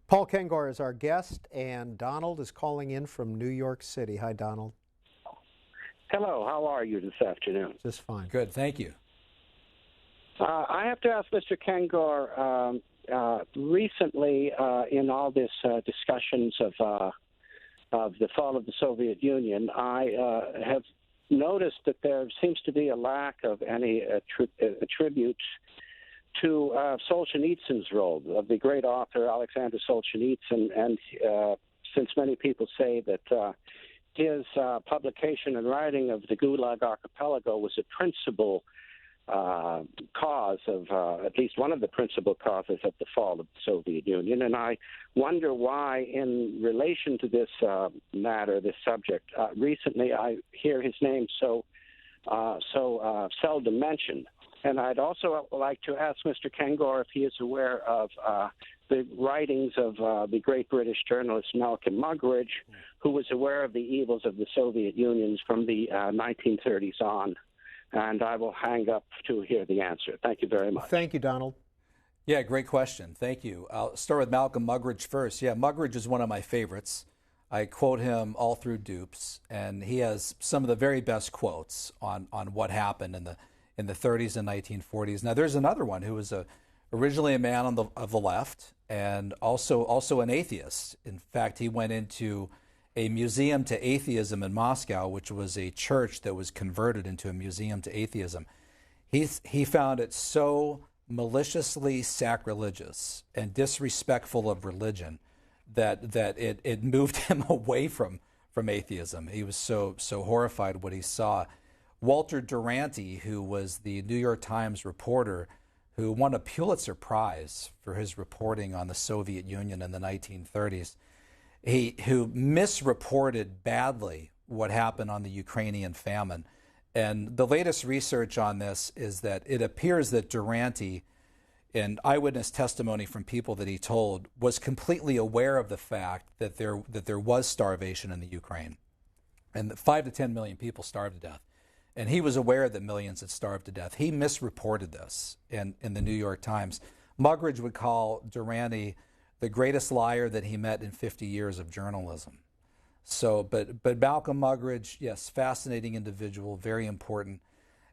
Paul Kengor is our guest, and Donald is calling in from New York City. Hi, Donald. Hello, how are you this afternoon? Just fine. Good, thank you. I have to ask Mr. Kengor, recently in all this discussions of the fall of the Soviet Union, I have noticed that there seems to be a lack of any tribute to Solzhenitsyn's role, of the great author Alexander Solzhenitsyn, and since many people say that his publication and writing of the Gulag Archipelago was a principal cause of, at least one of the principal causes of the fall of the Soviet Union. And I wonder why, in relation to this matter, this subject, recently I hear his name so seldom mentioned. And I'd also like to ask Mr. Kengor if he is aware of the writings of the great British journalist Malcolm Muggeridge, who was aware of the evils of the Soviet Union from the 1930s on. And I will hang up to hear the answer. Thank you very much. Thank you, Donald. Yeah, great question. Thank you. I'll start with Malcolm Muggeridge first. Yeah, Muggeridge is one of my favorites. I quote him all through Dupes, and he has some of the very best quotes on what happened in the 30s and 1940s. Now, there's another one who was originally a man of the left and also an atheist. In fact, he went into a museum to atheism in Moscow, which was a church that was converted into a museum to atheism. He found it so maliciously sacrilegious and disrespectful of religion that it moved him away from atheism. He was so horrified what he saw. Walter Duranty, who was the New York Times reporter who won a Pulitzer Prize for his reporting on the Soviet Union in the 1930s, who misreported badly what happened on the Ukrainian famine. And the latest research on this is that it appears that Duranty, in eyewitness testimony from people that he told, was completely aware of the fact that there was starvation in the Ukraine, and that 5 to 10 million people starved to death. And he was aware that millions had starved to death. He misreported this in the New York Times. Muggeridge would call Duranty the greatest liar that he met in 50 years of journalism. So, but Malcolm Muggeridge, yes, fascinating individual, very important.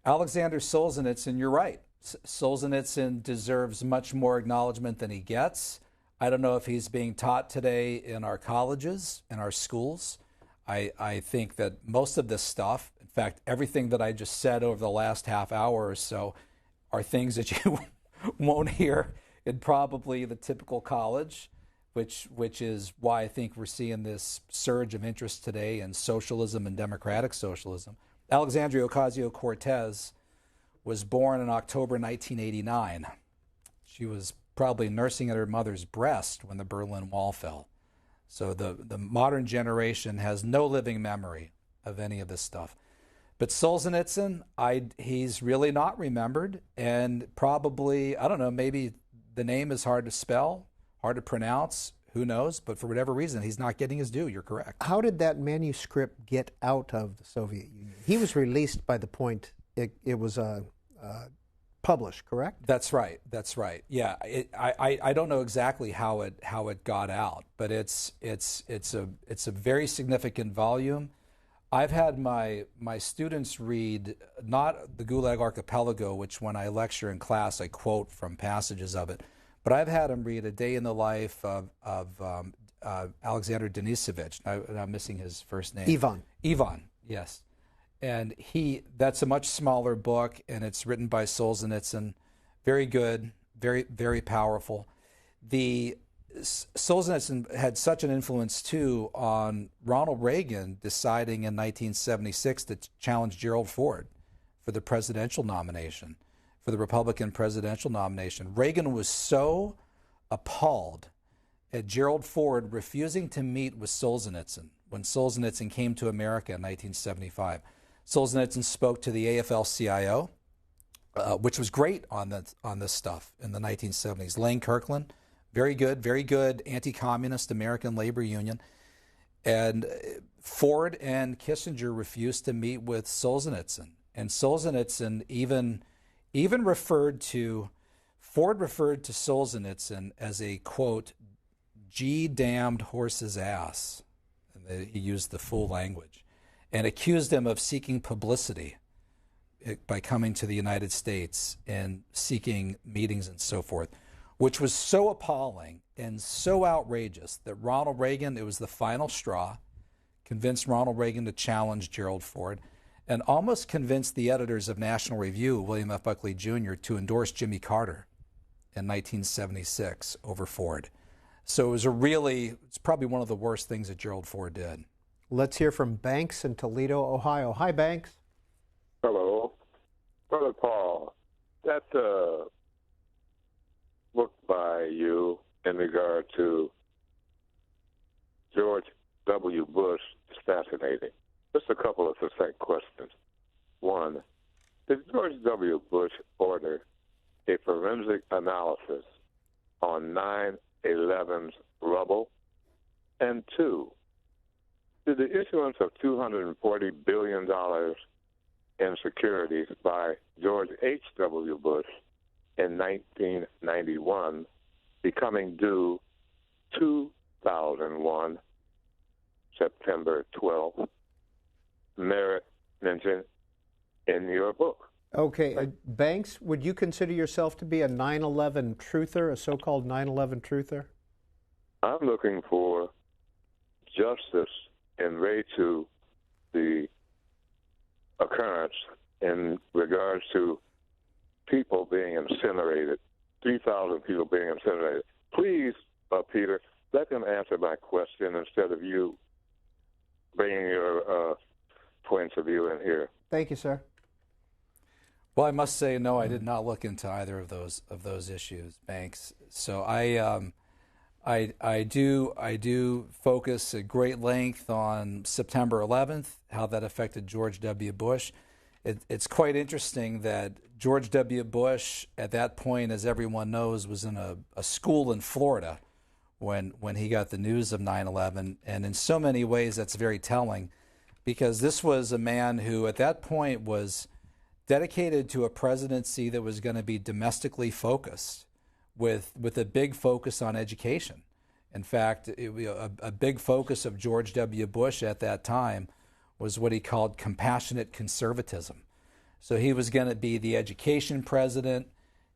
Alexander Solzhenitsyn, you're right. Solzhenitsyn deserves much more acknowledgement than he gets. I don't know if he's being taught today in our colleges, in our schools. I think that most of this stuff, in fact, everything that I just said over the last half hour or so, are things that you won't hear in probably the typical college, which is why I think we're seeing this surge of interest today in socialism and democratic socialism. Alexandria Ocasio-Cortez was born in October 1989. She was probably nursing at her mother's breast when the Berlin Wall fell. So the modern generation has no living memory of any of this stuff. But Solzhenitsyn, he's really not remembered, and probably, I don't know, maybe the name is hard to spell, hard to pronounce, who knows, but for whatever reason, he's not getting his due. You're correct. How did that manuscript get out of the Soviet Union? He was released by the point it was published, correct? That's right. Yeah, I don't know exactly how it got out, but it's a very significant volume. I've had my students read not the Gulag Archipelago, which when I lecture in class I quote from passages of it, but I've had them read A Day in the Life of Alexander Denisovich. I'm missing his first name. Ivan, yes. And that's a much smaller book, and it's written by Solzhenitsyn. Very good, very, very powerful. Solzhenitsyn had such an influence, too, on Ronald Reagan deciding in 1976 to challenge Gerald Ford for the presidential nomination, for the Republican presidential nomination. Reagan was so appalled at Gerald Ford refusing to meet with Solzhenitsyn when Solzhenitsyn came to America in 1975. Solzhenitsyn spoke to the AFL-CIO, which was great on this stuff in the 1970s. Lane Kirkland, very good anti-communist American labor union. And Ford and Kissinger refused to meet with Solzhenitsyn. And Solzhenitsyn even referred to, Ford referred to Solzhenitsyn as a, quote, G-damned horse's ass. And he used the full language. And accused him of seeking publicity by coming to the United States and seeking meetings and so forth, which was so appalling and so outrageous that Ronald Reagan, it was the final straw, convinced Ronald Reagan to challenge Gerald Ford, and almost convinced the editors of National Review, William F. Buckley Jr., to endorse Jimmy Carter in 1976 over Ford. So it was it's probably one of the worst things that Gerald Ford did. Let's hear from Banks in Toledo, Ohio. Hi, Banks. Hello. Brother Paul, that book by you in regard to George W. Bush is fascinating. Just a couple of succinct questions. One, did George W. Bush order a forensic analysis on 9/11's rubble? And two, did the issuance of $240 billion in securities by George H.W. Bush in 1991 becoming due 2001, September 12th, merit mention in your book? Okay, Banks, would you consider yourself to be a 9/11 truther, a so-called 9/11 truther? I'm looking for justice in relation to the occurrence in regards to people being incinerated, 3,000 people being incinerated. Please, Peter, let them answer my question instead of you bringing your points of view in here. Thank you, sir. Well, I must say, no, I did not look into either of those issues, Banks. So I do focus at great length on September 11th, how that affected George W. Bush. It's quite interesting that George W. Bush, at that point, as everyone knows, was in a school in Florida when he got the news of 9/11. And in so many ways, that's very telling, because this was a man who, at that point, was dedicated to a presidency that was going to be domestically focused, with a big focus on education. In fact, a big focus of George W. Bush at that time was what he called compassionate conservatism. So he was going to be the education president.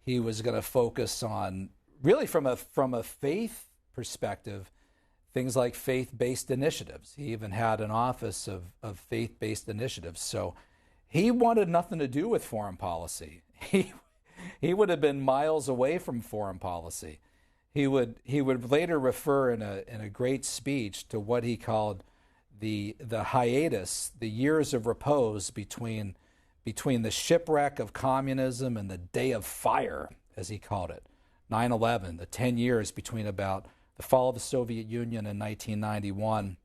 He was going to focus on, really from a faith perspective, things like faith-based initiatives. He even had an office of faith-based initiatives. So he wanted nothing to do with foreign policy. He would have been miles away from foreign policy. He would later refer in a great speech to what he called the hiatus, the years of repose between the shipwreck of communism and the day of fire, as he called it, 9/11, the 10 years between about the fall of the Soviet Union in 1991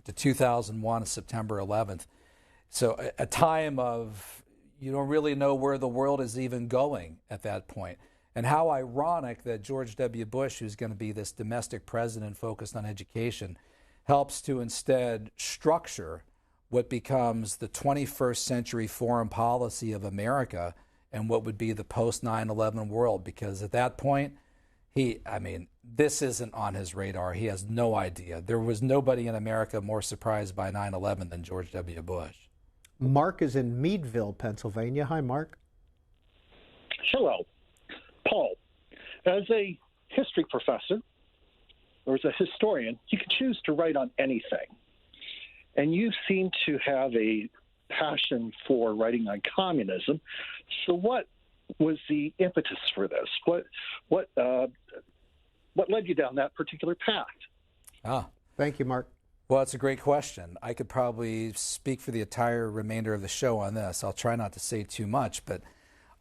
to 2001, September 11th. So a time of, you don't really know where the world is even going at that point. And how ironic that George W. Bush, who's going to be this domestic president focused on education, helps to instead structure what becomes the 21st century foreign policy of America and what would be the post-9/11 world. Because at that point, this isn't on his radar. He has no idea. There was nobody in America more surprised by 9/11 than George W. Bush. Mark is in Meadville, Pennsylvania. Hi, Mark. Hello. Paul, as a history professor or as a historian, you can choose to write on anything. And you seem to have a passion for writing on communism. So what was the impetus for this? What led you down that particular path? Thank you, Mark. Well, it's a great question. I could probably speak for the entire remainder of the show on this. I'll try not to say too much, but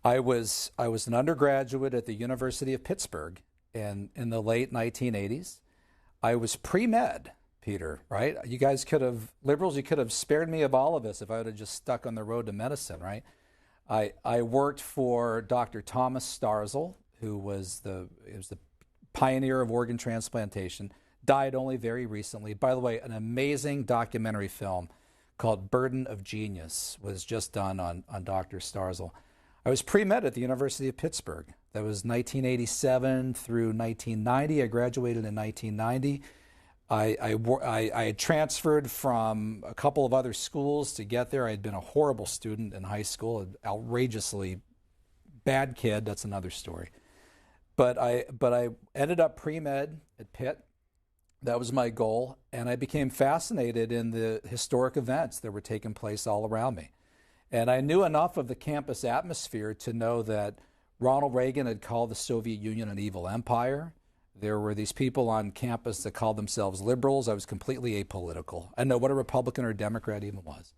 I was an undergraduate at the University of Pittsburgh in the late 1980s. I was pre-med Peter, right? You guys could have, liberals, you could have spared me of all of this if I would have just stuck on the road to medicine, right? I worked for Dr. Thomas Starzl, who was the pioneer of organ transplantation, died only very recently. By the way, an amazing documentary film called Burden of Genius was just done on Dr. Starzl. I was pre-med at the University of Pittsburgh. That was 1987 through 1990. I graduated in 1990. I had transferred from a couple of other schools to get there. I had been a horrible student in high school, an outrageously bad kid. That's another story. But I ended up pre-med at Pitt. That was my goal, and I became fascinated in the historic events that were taking place all around me. And I knew enough of the campus atmosphere to know that Ronald Reagan had called the Soviet Union an evil empire. There were these people on campus that called themselves liberals. I was completely apolitical. I didn't know what a Republican or Democrat even was.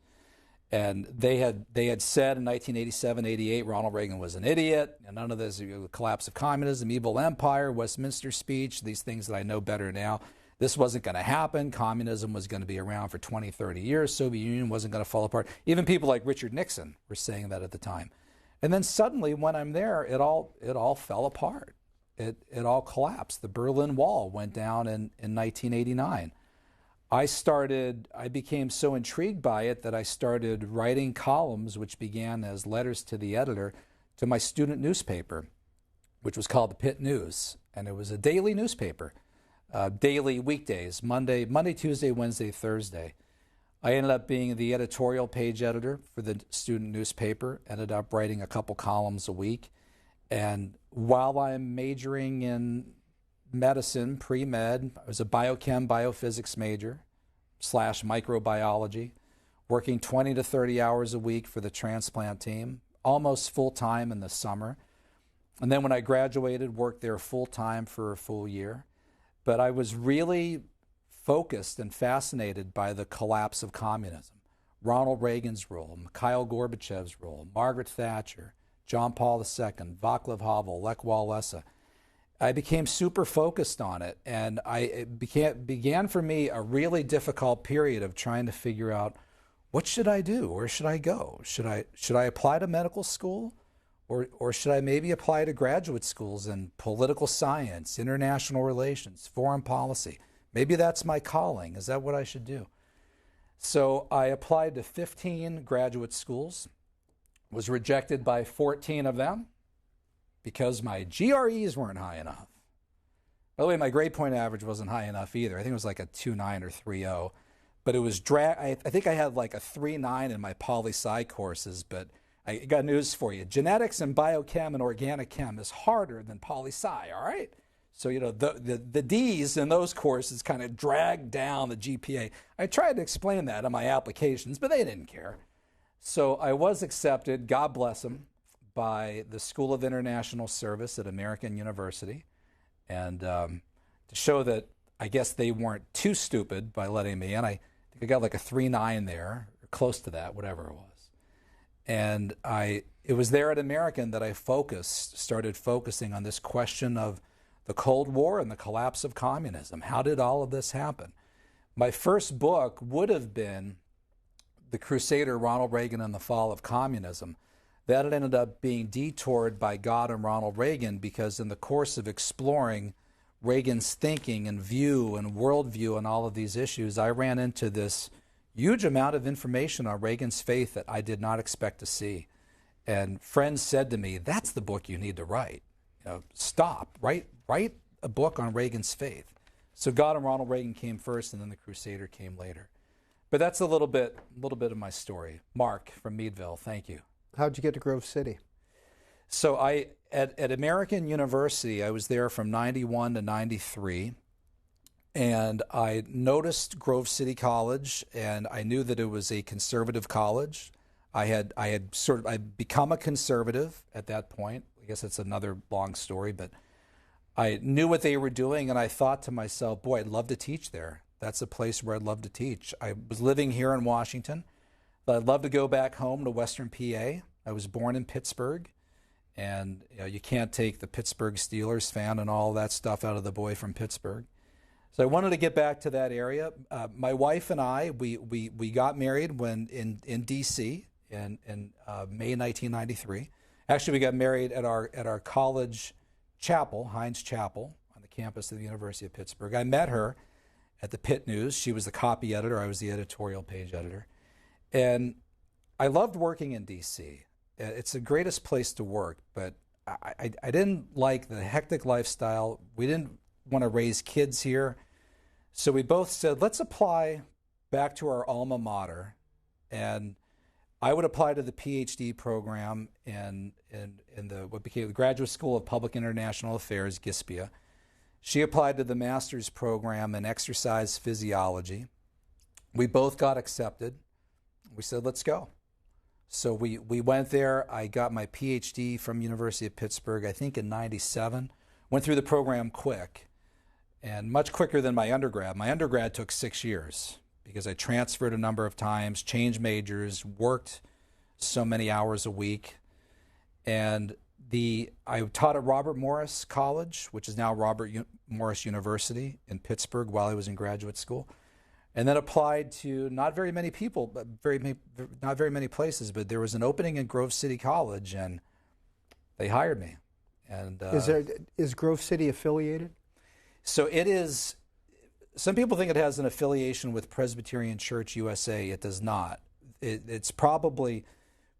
And they had said in 1987, 88, Ronald Reagan was an idiot, and none of this, collapse of communism, evil empire, Westminster speech, these things that I know better now. This wasn't going to happen. Communism was going to be around for 20, 30 years. Soviet Union wasn't going to fall apart. Even people like Richard Nixon were saying that at the time. And then suddenly, when I'm there, it all fell apart. It all collapsed. The Berlin Wall went down in 1989. I became so intrigued by it that I started writing columns, which began as letters to the editor, to my student newspaper, which was called the Pitt News. And it was a daily newspaper. Daily weekdays, Monday, Tuesday, Wednesday, Thursday. I ended up being the editorial page editor for the student newspaper, ended up writing a couple columns a week. And while I'm majoring in medicine, pre-med, I was a biophysics major / microbiology, working 20 to 30 hours a week for the transplant team, almost full-time in the summer. And then when I graduated, worked there full-time for a full year. But I was really focused and fascinated by the collapse of communism, Ronald Reagan's role, Mikhail Gorbachev's role, Margaret Thatcher, John Paul II, Václav Havel, Lech Walesa. I became super focused on it, and it began for me a really difficult period of trying to figure out, what should I do? Where should I go? Should I apply to medical school? Or should I maybe apply to graduate schools in political science, international relations, foreign policy? Maybe that's my calling. Is that what I should do? So I applied to 15 graduate schools, was rejected by 14 of them because my GREs weren't high enough. By the way, my grade point average wasn't high enough either. I think it was like a 2.9 or 3.0. But it was I think I had like a 3.9 in my poli-sci courses, but I got news for you. Genetics and biochem and organic chem is harder than poli-sci, all right? So, the D's in those courses kind of dragged down the GPA. I tried to explain that in my applications, but they didn't care. So I was accepted, God bless them, by the School of International Service at American University. And to show that I guess they weren't too stupid by letting me in, I think I got like a 3.9 there, or close to that, whatever it was. And it was there at American that I started focusing on this question of the Cold War and the collapse of communism. How did all of this happen? My first book would have been The Crusader, Ronald Reagan and the Fall of Communism. That ended up being detoured by God and Ronald Reagan because in the course of exploring Reagan's thinking and view and worldview and all of these issues, I ran into this huge amount of information on Reagan's faith that I did not expect to see. And friends said to me, that's the book you need to write. Stop, write a book on Reagan's faith. So God and Ronald Reagan came first, and then the Crusader came later. But that's a little bit of my story. Mark from Meadville, thank you. How'd you get to Grove City? So at American University, I was there from 91 to 93. And I noticed Grove City College, and I knew that it was a conservative college. I had become a conservative at that point. I guess it's another long story, but I knew what they were doing, and I thought to myself, boy, I'd love to teach there. That's a place where I'd love to teach. I was living here in Washington, but I'd love to go back home to Western PA. I was born in Pittsburgh, and you can't take the Pittsburgh Steelers fan and all that stuff out of the boy from Pittsburgh. So I wanted to get back to that area. My wife and I, we got married when in D.C. in May 1993. Actually, we got married at our college chapel, Heinz Chapel, on the campus of the University of Pittsburgh. I met her at the Pitt News. She was the copy editor. I was the editorial page editor. And I loved working in D.C. It's the greatest place to work, but I didn't like the hectic lifestyle. We didn't want to raise kids here. So we both said, let's apply back to our alma mater. And I would apply to the PhD program in what became the Graduate School of Public International Affairs, GISPIA. She applied to the master's program in exercise physiology. We both got accepted. We said, let's go. So we went there. I got my PhD from University of Pittsburgh, I think in 97. Went through the program quick, and much quicker than my undergrad. My undergrad took 6 years because I transferred a number of times, changed majors, worked so many hours a week. And I taught at Robert Morris College, which is now Robert Morris University in Pittsburgh while I was in graduate school. And then applied to not very many people, but not very many places. But there was an opening in Grove City College, and they hired me. And is Grove City affiliated? So it is. Some people think it has an affiliation with Presbyterian Church USA. It does not. It's probably,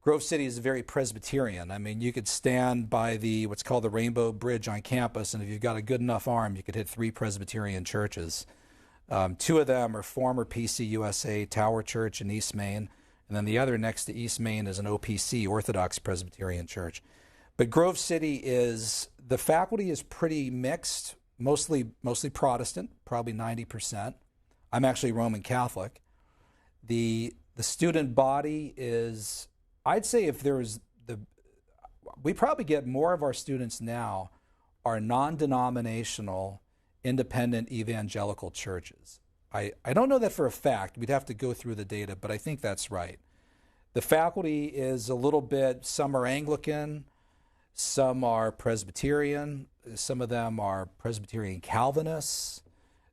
Grove City is very Presbyterian. I mean, you could stand by what's called the Rainbow Bridge on campus, and if you've got a good enough arm, you could hit 3 Presbyterian churches. 2 of them are former PCUSA, Tower Church in East Main, and then the other next to East Main is an OPC, Orthodox Presbyterian Church. But Grove City the faculty is pretty mixed, mostly Protestant, probably 90%. I'm actually Roman Catholic. The student body is, I'd say if there's we probably get more of our students now are non-denominational, independent evangelical churches. I don't know that for a fact. We'd have to go through the data, but I think that's right. The faculty is a little bit, some are Anglican, some are Presbyterian, some of them are Presbyterian Calvinists.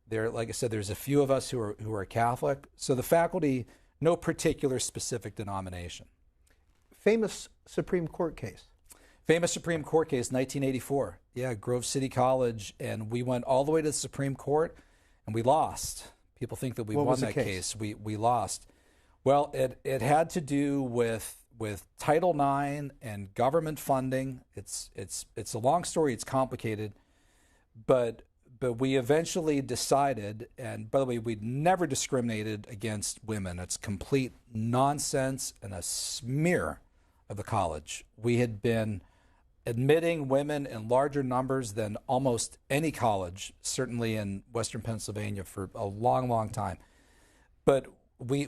Like I said, there's a few of us who are Catholic. So the faculty, no particular specific denomination. Famous Supreme Court case. Famous Supreme Court case, 1984. Yeah, Grove City College, and we went all the way to the Supreme Court, and we lost. People think that we won that case. We lost. Well, it had to do with Title IX and government funding. It's a long story. It's complicated, but we eventually decided. And by the way, we'd never discriminated against women. It's complete nonsense and a smear of the college. We had been admitting women in larger numbers than almost any college, certainly in Western Pennsylvania, for a long, long time. But we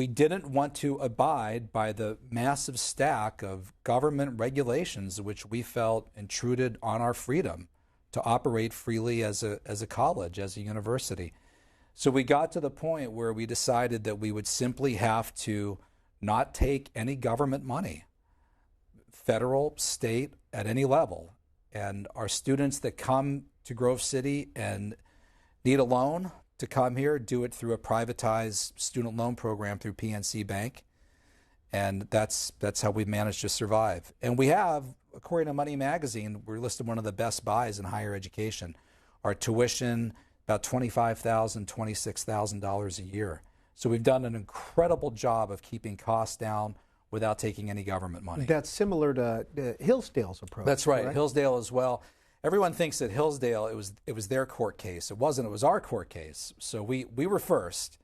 didn't want to abide by the massive stack of government regulations which we felt intruded on our freedom to operate freely as a college, as a university. So we got to the point where we decided that we would simply have to not take any government money, federal, state, at any level. And our students that come to Grove City and need a loan to come here do it through a privatized student loan program through PNC Bank. And that's how we've managed to survive. And we have, according to Money Magazine, we're listed one of the best buys in higher education. Our tuition, about $25,000, $26,000 a year. So we've done an incredible job of keeping costs down without taking any government money. That's similar to Hillsdale's approach. That's right, correct? Hillsdale as well. Everyone thinks that Hillsdale, it was their court case. It wasn't, it was our court case. So we were first.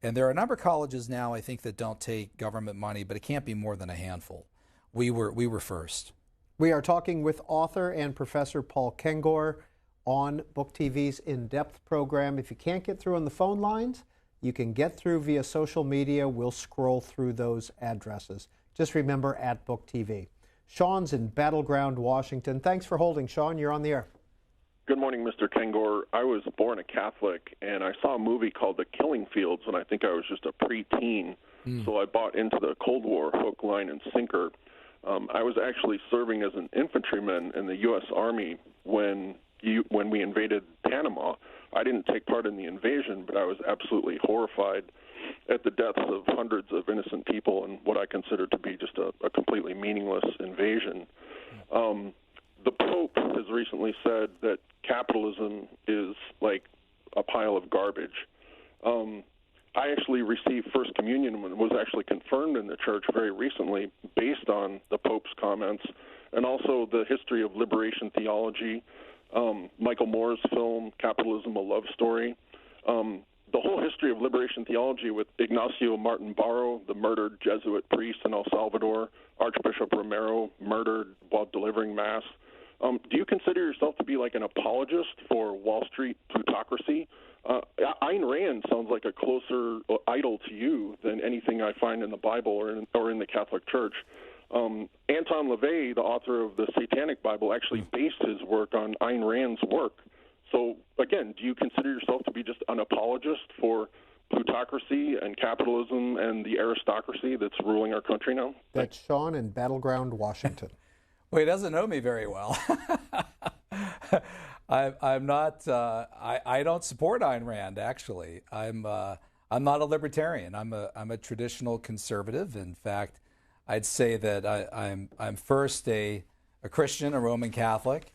And there are a number of colleges now, I think, that don't take government money, but it can't be more than a handful. We were first. We are talking with author and Professor Paul Kengor on Book TV's In-Depth program. If you can't get through on the phone lines, you can get through via social media. We'll scroll through those addresses. Just remember, at Book TV. Sean's in Battleground, Washington. Thanks for holding, Sean. You're on the air. Good morning, Mr. Kengor. I was born a Catholic, and I saw a movie called The Killing Fields, and I think I was just a preteen. So I bought into the Cold War, hook, line, and sinker. I was actually serving as an infantryman in the U.S. Army when we invaded Panama. I didn't take part in the invasion, but I was absolutely horrified at the deaths of hundreds of innocent people in what I consider to be just a completely meaningless invasion. The Pope has recently said that capitalism is like a pile of garbage. I actually received First Communion and was actually confirmed in the church very recently based on the Pope's comments, and also the history of liberation theology, Michael Moore's film, Capitalism, A Love Story, the whole history of liberation theology with Ignacio Martin Barro, the murdered Jesuit priest in El Salvador, Archbishop Romero, murdered while delivering Mass. Do you consider yourself to be like an apologist for Wall Street plutocracy? Ayn Rand sounds like a closer idol to you than anything I find in the Bible or in the Catholic Church. Anton LaVey, the author of the Satanic Bible, actually based his work on Ayn Rand's work. So, again, do you consider yourself to be just an apologist for plutocracy and capitalism and the aristocracy that's ruling our country now? That's Sean in Battleground, Washington. Well, he doesn't know me very well. I'm not. I don't support Ayn Rand. Actually, I'm not a libertarian. I'm a traditional conservative. In fact, I'd say that I'm first a Christian, a Roman Catholic,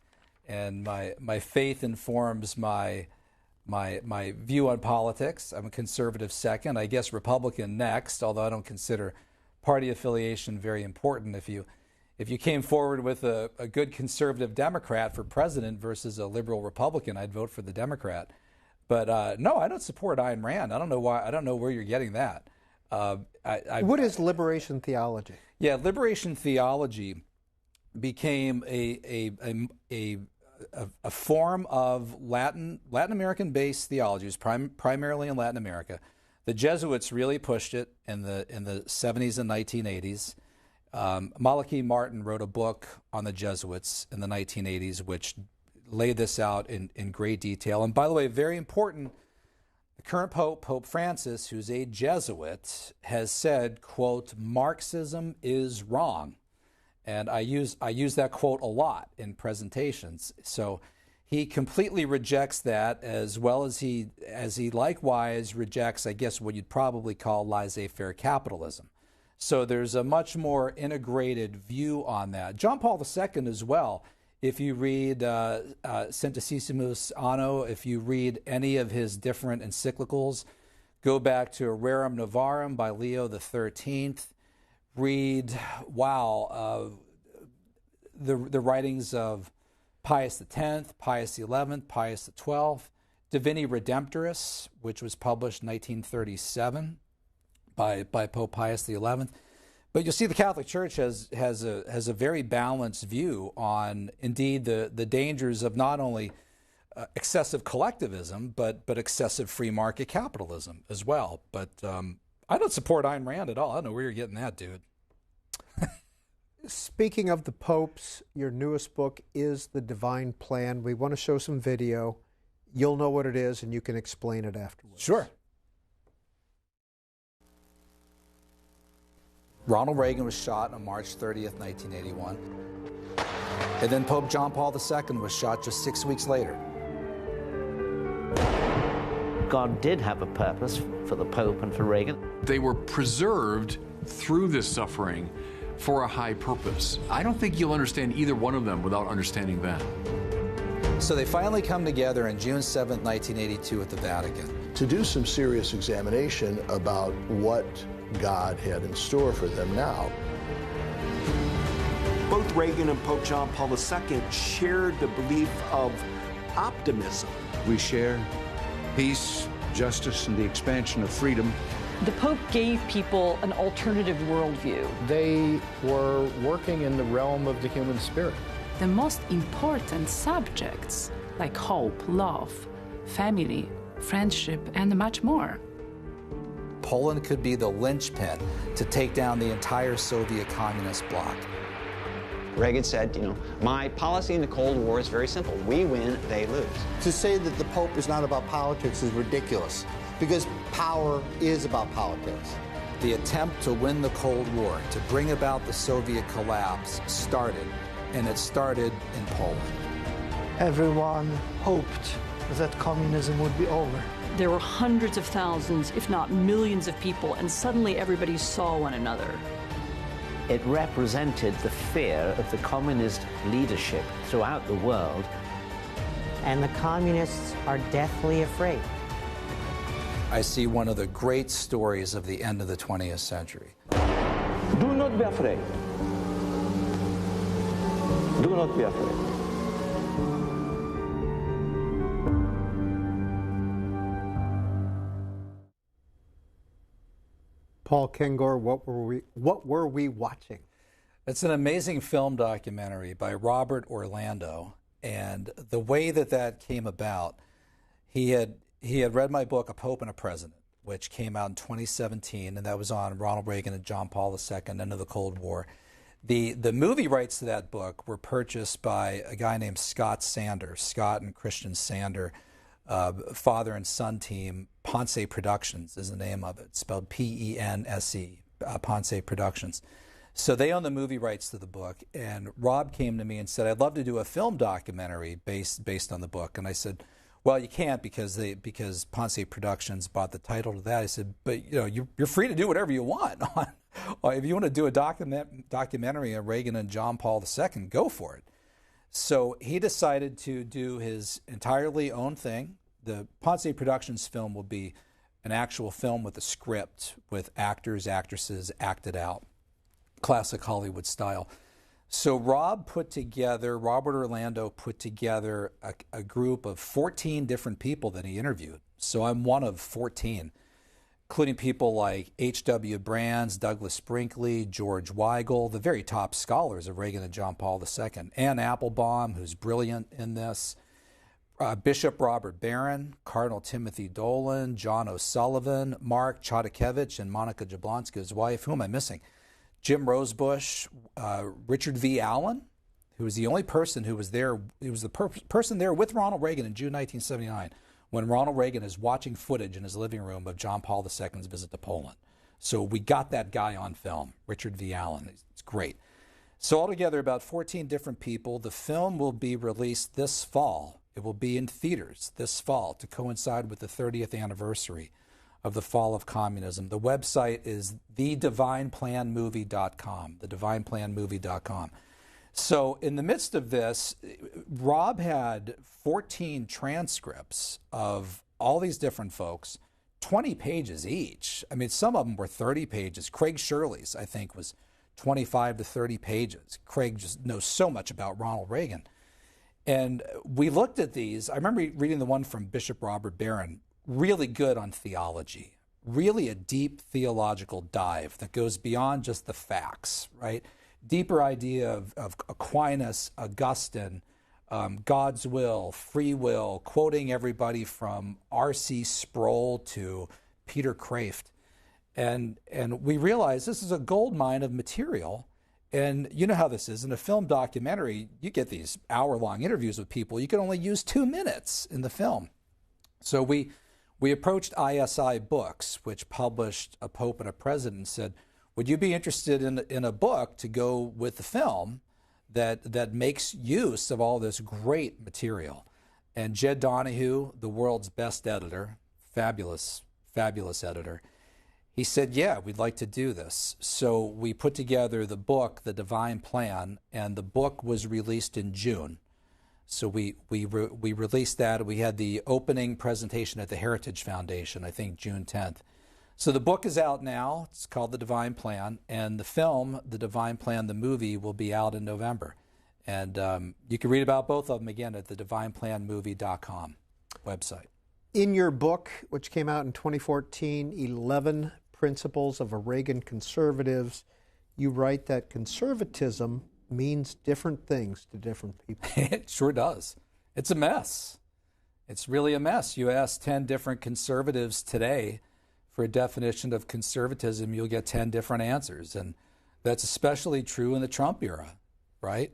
and my faith informs my view on politics. I'm a conservative second. I guess Republican next. Although I don't consider party affiliation very important. If you came forward with a good conservative Democrat for president versus a liberal Republican, I'd vote for the Democrat. But no, I don't support Ayn Rand. I don't know why. I don't know where you're getting that. What is liberation theology? Yeah, liberation theology became a form of Latin American based theology. It was primarily in Latin America. The Jesuits really pushed it in the 70s and 1980s. Malachi Martin wrote a book on the Jesuits in the 1980s, which laid this out in great detail. And by the way, very important, the current Pope, Pope Francis, who's a Jesuit, has said, quote, Marxism is wrong. And I use that quote a lot in presentations. So he completely rejects that, as well as he likewise rejects, I guess, what you'd probably call laissez-faire capitalism. So there's a much more integrated view on that. John Paul II as well. If you read Centesimus Anno, if you read any of his different encyclicals, go back to Rerum Novarum by Leo XIII. Read, the writings of Pius X, Pius XI, Pius XII, Divini Redemptoris, which was published in 1937 by Pope Pius XI. But you'll see the Catholic Church has a very balanced view on, indeed, the dangers of not only excessive collectivism, but excessive free market capitalism as well. But I don't support Ayn Rand at all. I don't know where you're getting that, dude. Speaking of the popes, your newest book is The Divine Plan. We want to show some video. You'll know what it is, and you can explain it afterwards. Sure. Ronald Reagan was shot on March 30th, 1981. And then Pope John Paul II was shot just 6 weeks later. God did have a purpose for the Pope and for Reagan. They were preserved through this suffering for a high purpose. I don't think you'll understand either one of them without understanding that. So they finally come together on June 7th, 1982 at the Vatican. To do some serious examination about what God had in store for them now. Both Reagan and Pope John Paul II shared the belief of optimism. We share peace, justice, and the expansion of freedom. The Pope gave people an alternative worldview. They were working in the realm of the human spirit. The most important subjects, like hope, love, family, friendship, and much more. Poland could be the linchpin to take down the entire Soviet communist bloc. Reagan said, my policy in the Cold War is very simple. We win, they lose. To say that the Pope is not about politics is ridiculous, because power is about politics. The attempt to win the Cold War, to bring about the Soviet collapse, started, and it started in Poland. Everyone hoped that communism would be over. There were hundreds of thousands, if not millions of people, and suddenly everybody saw one another. It represented the fear of the communist leadership throughout the world. And the communists are deathly afraid. I see one of the great stories of the end of the 20th century. Do not be afraid. Do not be afraid. Paul Kengor, what were we watching? It's an amazing film documentary by Robert Orlando, and the way that came about, he had read my book, A Pope and a President, which came out in 2017, and that was on Ronald Reagan and John Paul II, end of the Cold War. The movie rights to that book were purchased by a guy named Scott Sander, Scott and Christian Sander, father and son team. Ponce Productions is the name of it, spelled P-E-N-S-E, Ponce Productions. So they own the movie rights to the book, and Rob came to me and said, I'd love to do a film documentary based on the book. And I said, well, you can't because Ponce Productions bought the title to that. I said, but you're free to do whatever you want. If you want to do a documentary on Reagan and John Paul II, go for it. So he decided to do his entirely own thing. The Ponce Productions film will be an actual film with a script, with actors, actresses acted out, classic Hollywood style. So Robert Orlando put together a group of 14 different people that he interviewed. So I'm one of 14, including people like H.W. Brands, Douglas Brinkley, George Weigel, the very top scholars of Reagan and John Paul II, Ann Applebaum, who's brilliant in this, Bishop Robert Barron, Cardinal Timothy Dolan, John O'Sullivan, Mark Chodakevich, and Monica Jablonska, his wife. Who am I missing? Jim Rosebush, Richard V. Allen, who was the only person who was there. He was the person there with Ronald Reagan in June 1979 when Ronald Reagan is watching footage in his living room of John Paul II's visit to Poland. So we got that guy on film, Richard V. Allen. It's great. So altogether, about 14 different people. The film will be released this fall. It will be in theaters this fall to coincide with the 30th anniversary of the fall of communism. The website is thedivineplanmovie.com, thedivineplanmovie.com. So in the midst of this, Rob had 14 transcripts of all these different folks, 20 pages each. I mean, some of them were 30 pages. Craig Shirley's, I think, was 25 to 30 pages. Craig just knows so much about Ronald Reagan. And we looked at these. I remember reading the one from Bishop Robert Barron, really good on theology, really a deep theological dive that goes beyond just the facts, right? Deeper idea of Aquinas, Augustine, God's will, free will, quoting everybody from R.C. Sproul to Peter Kraft. And we realized this is a gold mine of material. And you know how this is. In a film documentary, you get these hour-long interviews with people. You can only use 2 minutes in the film. So we approached ISI Books, which published A Pope and a President, and said, would you be interested in a book to go with the film that makes use of all this great material? And Jed Donahue, the world's best editor, fabulous editor, he said, yeah, we'd like to do this. So we put together the book, The Divine Plan, and the book was released in June. So we released that. We had the opening presentation at the Heritage Foundation, I think June 10th. So the book is out now. It's called The Divine Plan. And the film, The Divine Plan, the movie, will be out in November. And you can read about both of them again at the thedivineplanmovie.com website. In your book, which came out in 2014, 11 Principles of a Reagan Conservatives, you write that conservatism means different things to different people. It sure does. It's a mess. It's really a mess. You ask 10 different conservatives today for a definition of conservatism, you'll get 10 different answers. And that's especially true in the Trump era, right?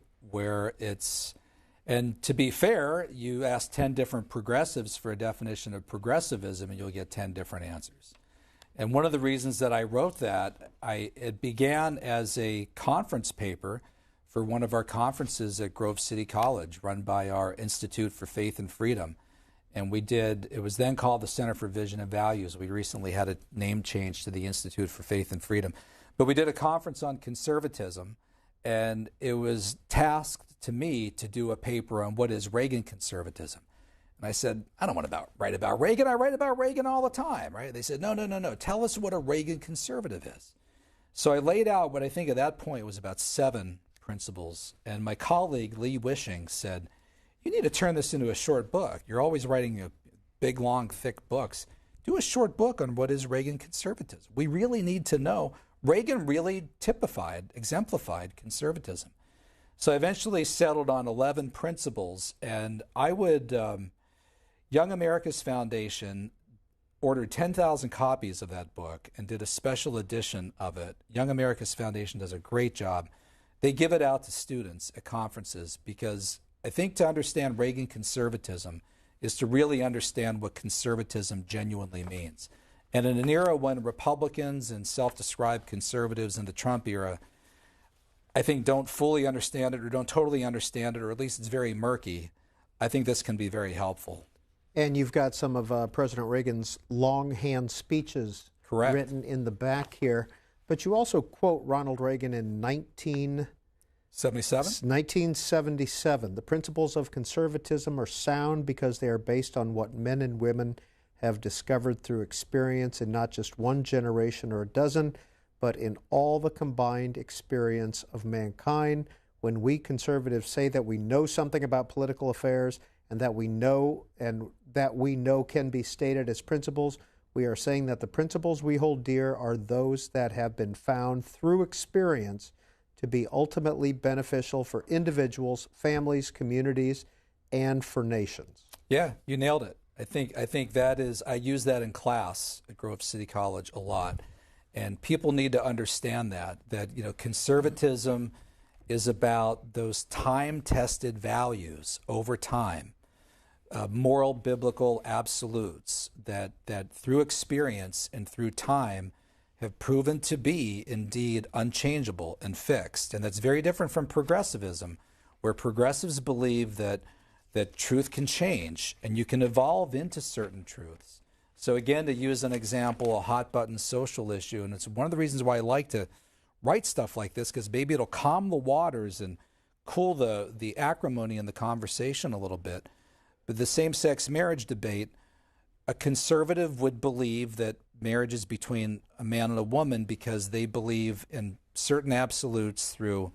And to be fair, you ask 10 different progressives for a definition of progressivism and you'll get 10 different answers. And one of the reasons that I wrote that, it began as a conference paper for one of our conferences at Grove City College, run by our Institute for Faith and Freedom. And it was then called the Center for Vision and Values. We recently had a name change to the Institute for Faith and Freedom. But we did a conference on conservatism, and it was tasked to me to do a paper on what is Reagan conservatism. And I said, I don't want to write about Reagan. I write about Reagan all the time, right? They said, no. Tell us what a Reagan conservative is. So I laid out what I think at that point was about 7 principles. And my colleague, Lee Wishing, said, you need to turn this into a short book. You're always writing big, long, thick books. Do a short book on what is Reagan conservatism. We really need to know. Reagan really exemplified conservatism. So I eventually settled on 11 principles, and I would, Young America's Foundation ordered 10,000 copies of that book and did a special edition of it. Young America's Foundation does a great job. They give it out to students at conferences because I think to understand Reagan conservatism is to really understand what conservatism genuinely means. And in an era when Republicans and self-described conservatives in the Trump era, I think, don't fully understand it or don't totally understand it, or at least it's very murky, I think this can be very helpful. And you've got some of President Reagan's longhand speeches written in the back here. But you also quote Ronald Reagan in 1977. The principles of conservatism are sound because they are based on what men and women have discovered through experience in not just one generation or a dozen, but in all the combined experience of mankind. When we conservatives say that we know something about political affairs and that we know can be stated as principles, we are saying that the principles we hold dear are those that have been found through experience to be ultimately beneficial for individuals, families, communities, and for nations. Yeah, you nailed it. I think that is, I use that in class at Grove City College a lot. And people need to understand that conservatism is about those time-tested values over time, moral, biblical absolutes that through experience and through time have proven to be indeed unchangeable and fixed. And that's very different from progressivism, where progressives believe that truth can change and you can evolve into certain truths. So again, to use an example, a hot-button social issue, and it's one of the reasons why I like to write stuff like this, because maybe it'll calm the waters and cool the acrimony in the conversation a little bit. But the same-sex marriage debate, a conservative would believe that marriage is between a man and a woman because they believe in certain absolutes through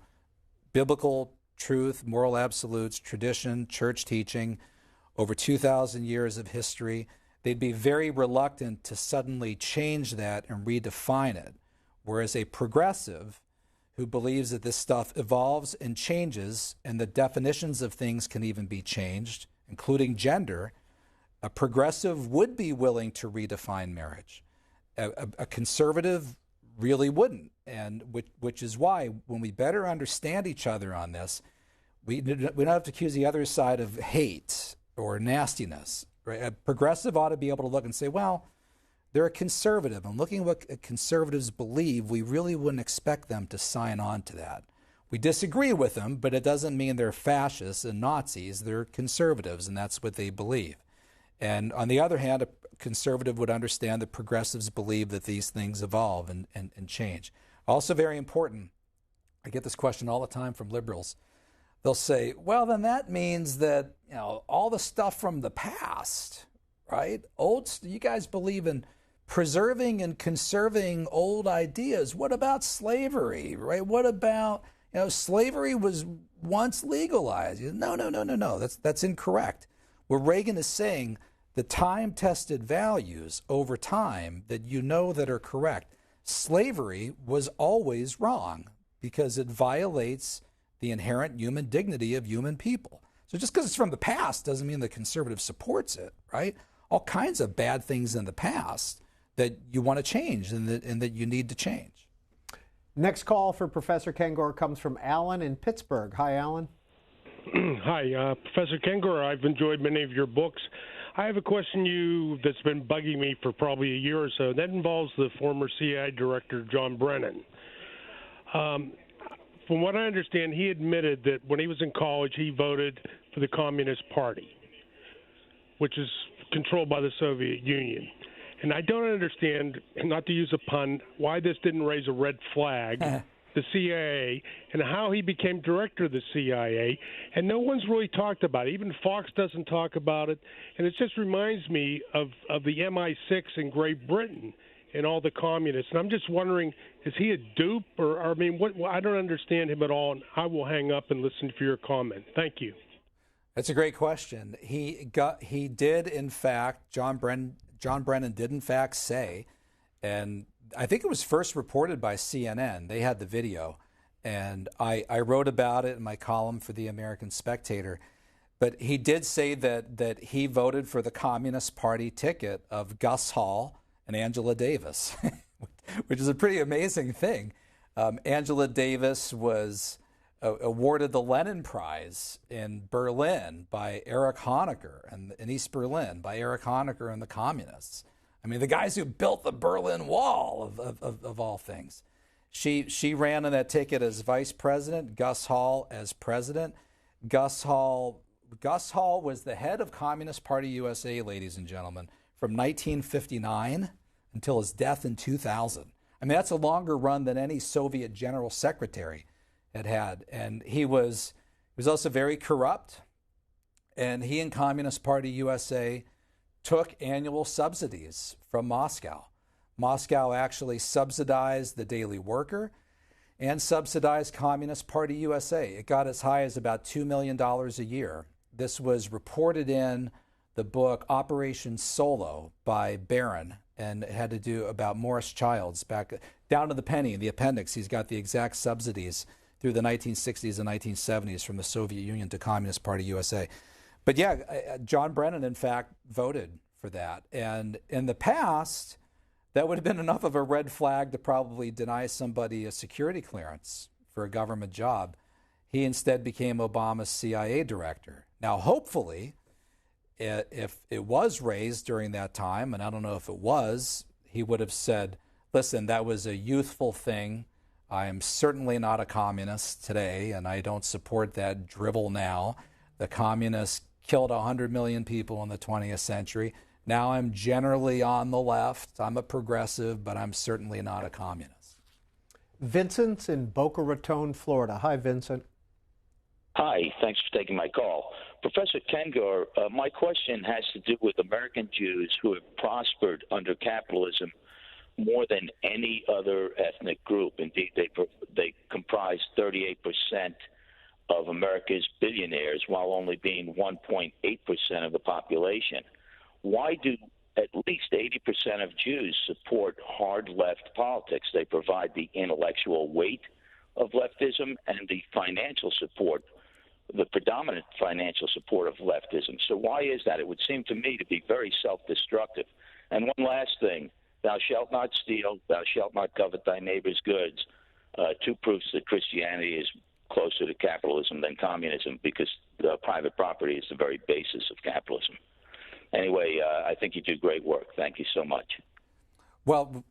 biblical truth, moral absolutes, tradition, church teaching, over 2,000 years of history. They'd be very reluctant to suddenly change that and redefine it. Whereas a progressive who believes that this stuff evolves and changes and the definitions of things can even be changed, including gender, a progressive would be willing to redefine marriage. A conservative really wouldn't, and which is why when we better understand each other on this, we don't have to accuse the other side of hate or nastiness. Right? A progressive ought to be able to look and say, well, they're a conservative, and looking at what conservatives believe, we really wouldn't expect them to sign on to that. We disagree with them, but it doesn't mean they're fascists and Nazis. They're conservatives, and that's what they believe. And on the other hand, a conservative would understand that progressives believe that these things evolve and change. Also very important, I get this question all the time from liberals. They'll say, well, then that means that all the stuff from the past, right? You guys believe in preserving and conserving old ideas. What about slavery, right? What about, slavery was once legalized. No. That's incorrect. What Reagan is saying, the time-tested values over time that that are correct. Slavery was always wrong because it violates the inherent human dignity of human people. So just because it's from the past doesn't mean the conservative supports it, right? All kinds of bad things in the past that you want to change and that you need to change. Next call for Professor Kengor comes from Alan in Pittsburgh. Hi, Alan. Hi, Professor Kengor. I've enjoyed many of your books. I have a question that's been bugging me for probably a year or so. That involves the former CIA director, John Brennan. From what I understand, he admitted that when he was in college, he voted for the Communist Party. which is controlled by the Soviet Union. And I don't understand, not to use a pun, why this didn't raise a red flag, the CIA, and how he became director of the CIA. And no one's really talked about it. Even Fox doesn't talk about it. And it just reminds me of the MI6 in Great Britain and all the communists. And I'm just wondering, is he a dupe? Or I mean, I don't understand him at all. And I will hang up and listen for your comment. Thank you. That's a great question. He did, in fact, John Brennan did, in fact, say, and I think it was first reported by CNN. They had the video, and I wrote about it in my column for the American Spectator. But he did say that he voted for the Communist Party ticket of Gus Hall and Angela Davis, which is a pretty amazing thing. Angela Davis was awarded the Lenin Prize in Berlin by Erich Honecker, and in East Berlin by Erich Honecker and the communists. I mean, the guys who built the Berlin Wall of all things. She ran on that ticket as vice president, Gus Hall as president. Gus Hall was the head of Communist Party USA, ladies and gentlemen, from 1959 until his death in 2000. I mean, that's a longer run than any Soviet general secretary had. And he was also very corrupt, and he and Communist Party USA took annual subsidies from Moscow. Moscow actually subsidized the Daily Worker and subsidized Communist Party USA. It got as high as about $2 million a year. This was reported in the book Operation Solo by Barron, and it had to do about Morris Childs, back down to the penny in the appendix. He's got the exact subsidies through the 1960s and 1970s from the Soviet Union to Communist Party USA. But yeah, John Brennan, in fact, voted for that. And in the past, that would have been enough of a red flag to probably deny somebody a security clearance for a government job. He instead became Obama's CIA director. Now, hopefully, if it was raised during that time, and I don't know if it was, he would have said, listen, that was a youthful thing. I am certainly not a communist today, and I don't support that drivel now. The communists killed 100 million people in the 20th century. Now I'm generally on the left. I'm a progressive, but I'm certainly not a communist. Vincent's in Boca Raton, Florida. Hi, Vincent. Hi, thanks for taking my call. Professor Kengor, my question has to do with American Jews who have prospered under capitalism more than any other ethnic group. Indeed, they comprise 38% of America's billionaires, while only being 1.8% of the population. Why do at least 80% of Jews support hard left politics? They provide the intellectual weight of leftism and the financial support, the predominant financial support of leftism. So why is that? It would seem to me to be very self-destructive. And one last thing. Thou shalt not steal, thou shalt not covet thy neighbor's goods. Two proofs that Christianity is closer to capitalism than communism, because private property is the very basis of capitalism. Anyway, I think you do great work. Thank you so much. Well,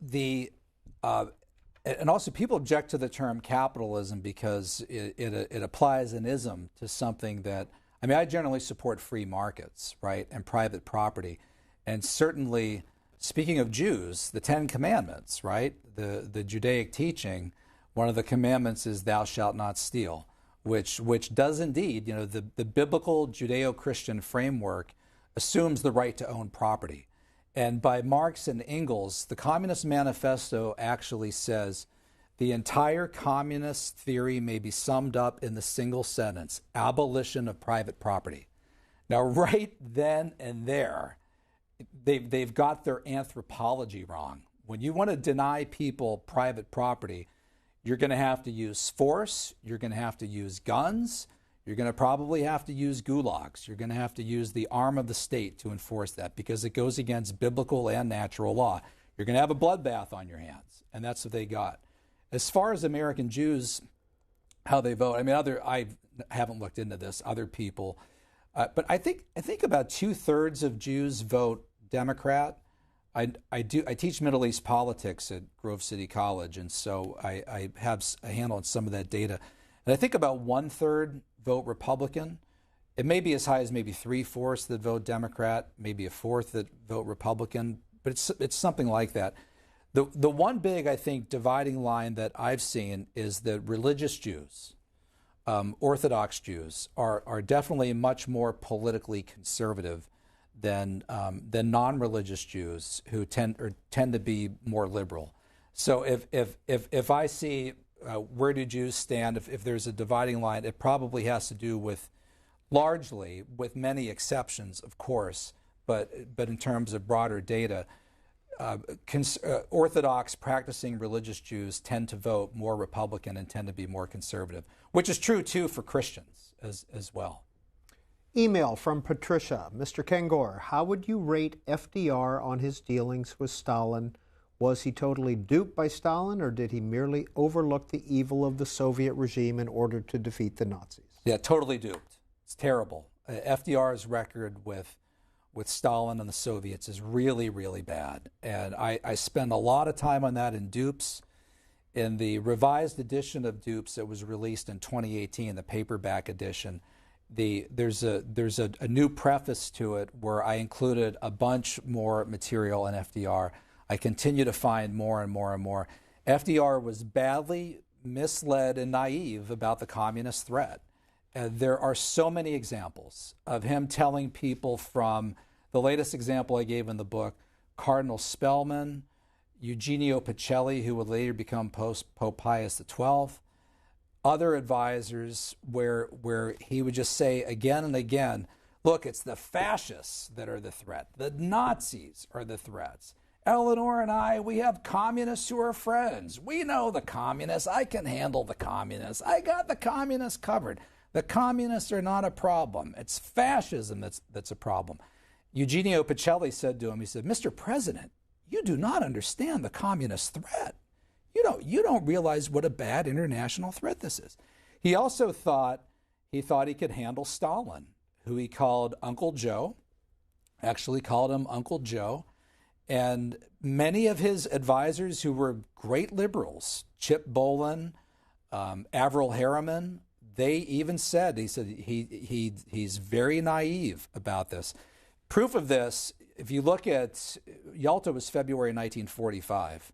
and also people object to the term capitalism because it applies an ism to something that, I mean, I generally support free markets, right, and private property. And certainly, speaking of Jews, the Ten Commandments, right? The Judaic teaching, one of the commandments is thou shalt not steal, which does indeed, the biblical Judeo-Christian framework assumes the right to own property. And by Marx and Engels, the Communist Manifesto actually says the entire communist theory may be summed up in the single sentence, abolition of private property. Now, right then and there, they've got their anthropology wrong. When you want to deny people private property, you're going to have to use force, you're going to have to use guns, you're going to probably have to use gulags, you're going to have to use the arm of the state to enforce that because it goes against biblical and natural law. You're going to have a bloodbath on your hands, and that's what they got. As far as American Jews, how they vote, I mean, I haven't looked into this, other people, but I think about 2/3 of Jews vote Democrat. I teach Middle East politics at Grove City College, and so I have a handle on some of that data. And I think about 1/3 vote Republican, It may be as high as maybe 3/4 that vote Democrat, maybe a fourth that vote Republican, but it's something like that. The one big, I think, dividing line that I've seen is that religious Jews, Orthodox Jews, are definitely much more politically conservative than non-religious Jews who tend to be more liberal. So if I see where do Jews stand, if there's a dividing line, it probably has to do with largely, with many exceptions, of course, but in terms of broader data. Orthodox practicing religious Jews tend to vote more Republican and tend to be more conservative, which is true too for Christians as well. Email from Patricia. Mr. Kengor, how would you rate FDR on his dealings with Stalin? Was he totally duped by Stalin, or did he merely overlook the evil of the Soviet regime in order to defeat the Nazis? Yeah, totally duped. It's terrible. FDR's record with Stalin and the Soviets is really, really bad. And I spend a lot of time on that in Dupes. In the revised edition of Dupes that was released in 2018, the paperback edition, there's a new preface to it where I included a bunch more material on FDR. I continue to find more and more and more. FDR was badly misled and naive about the communist threat. There are so many examples of him telling people, from the latest example I gave in the book, Cardinal Spellman, Eugenio Pacelli, who would later become Pope Pius XII, other advisors, where he would just say again and again, look, it's the fascists that are the threat. The Nazis are the threats. Eleanor and I, we have communists who are friends. We know the communists. I can handle the communists. I got the communists covered. The communists are not a problem. It's fascism that's a problem. Eugenio Pacelli said to him, he said, Mr. President, you do not understand the communist threat. You don't realize what a bad international threat this is. He also thought he could handle Stalin, who he called Uncle Joe, actually called him Uncle Joe. And many of his advisors who were great liberals, Chip Bolin, Averell Harriman, they even said, he's very naive about this. Proof of this, if you look at, Yalta was February 1945.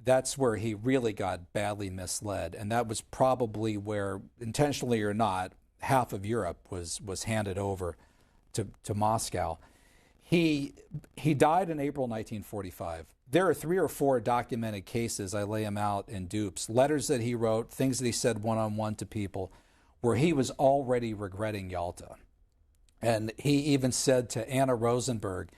That's where he really got badly misled. And that was probably where, intentionally or not, half of Europe was handed over to Moscow. He died in April 1945. There are 3 or 4 documented cases, I lay them out in Dupes, letters that he wrote, things that he said one-on-one to people, where he was already regretting Yalta. And he even said to Anna Rosenberg,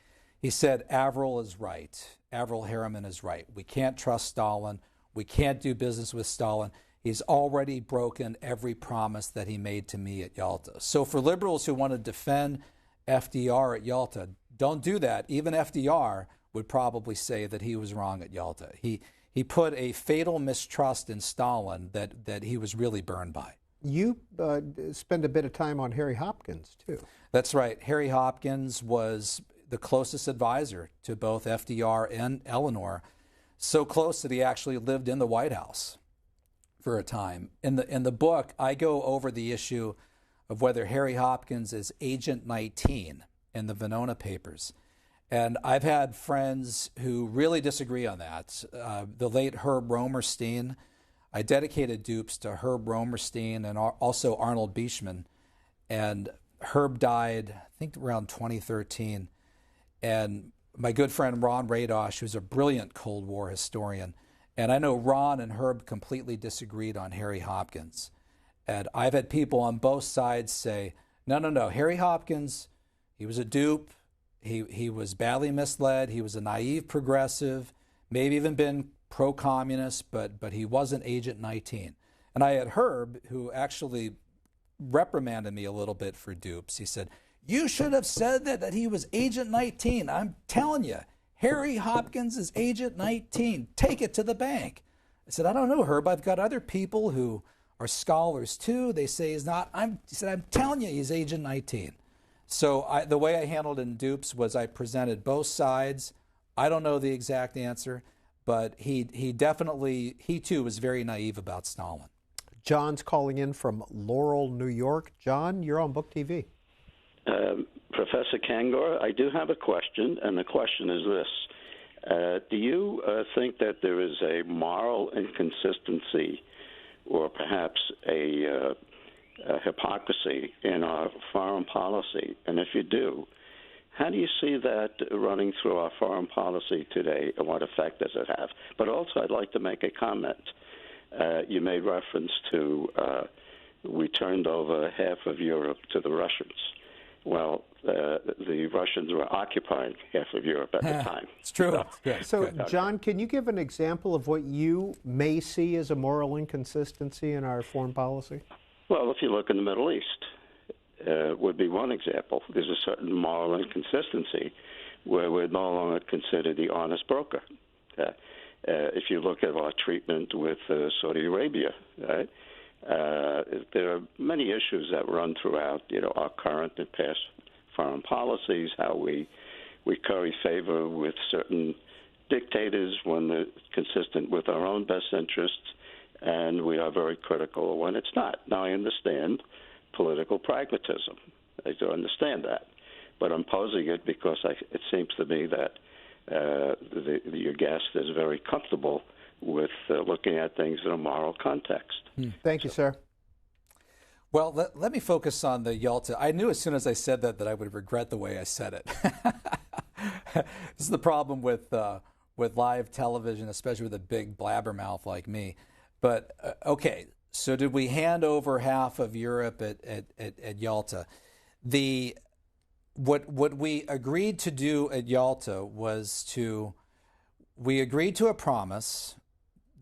he said, Averell is right. Averell Harriman is right. We can't trust Stalin. We can't do business with Stalin. He's already broken every promise that he made to me at Yalta. So for liberals who want to defend FDR at Yalta, don't do that. Even FDR would probably say that he was wrong at Yalta. He put a fatal mistrust in Stalin that he was really burned by. You spend a bit of time on Harry Hopkins, too. That's right. Harry Hopkins was the closest advisor to both FDR and Eleanor, so close that he actually lived in the White House for a time. In the book, I go over the issue of whether Harry Hopkins is Agent 19 in the Venona papers. And I've had friends who really disagree on that. The late Herb Romerstein, I dedicated Dupes to Herb Romerstein and also Arnold Beachman. And Herb died, I think, around 2013. And my good friend Ron Radosh, who's a brilliant Cold War historian, and I know Ron and Herb completely disagreed on Harry Hopkins. And I've had people on both sides say, no, Harry Hopkins, he was a dupe. He was badly misled. He was a naive progressive, maybe even been pro-communist, but he wasn't Agent 19. And I had Herb, who actually reprimanded me a little bit for Dupes. He said, you should have said that he was Agent 19. I'm telling you, Harry Hopkins is Agent 19. Take it to the bank. I said, I don't know, Herb. I've got other people who are scholars too. They say he's not. He said, I'm telling you, he's Agent 19. So the way I handled it in Dupes was I presented both sides. I don't know the exact answer, but he too was very naive about Stalin. John's calling in from Laurel, New York. John, you're on Book TV. Professor Kengor, I do have a question, and the question is this. Do you think that there is a moral inconsistency or perhaps a hypocrisy in our foreign policy? And if you do, how do you see that running through our foreign policy today, and what effect does it have? But also, I'd like to make a comment. You made reference to we turned over half of Europe to the Russians. Well, the Russians were occupying half of Europe at the time. It's true. So, John, can you give an example of what you may see as a moral inconsistency in our foreign policy? Well, if you look in the Middle East, would be one example. There's a certain moral inconsistency where we're no longer considered the honest broker. If you look at our treatment with Saudi Arabia, right? There are many issues that run throughout, our current and past foreign policies, how we curry favor with certain dictators when they're consistent with our own best interests, and we are very critical when it's not. Now, I understand political pragmatism. I do understand that. But I'm posing it because it seems to me that your guest is very comfortable with looking at things in a moral context. Thank you, sir. Well, let me focus on the Yalta. I knew as soon as I said that I would regret the way I said it. This is the problem with live television, especially with a big blabbermouth like me. But, okay, so did we hand over half of Europe at Yalta? What we agreed to do at Yalta was we agreed to a promise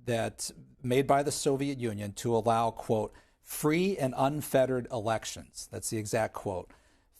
that made by the Soviet Union to allow, quote, free and unfettered elections. That's the exact quote,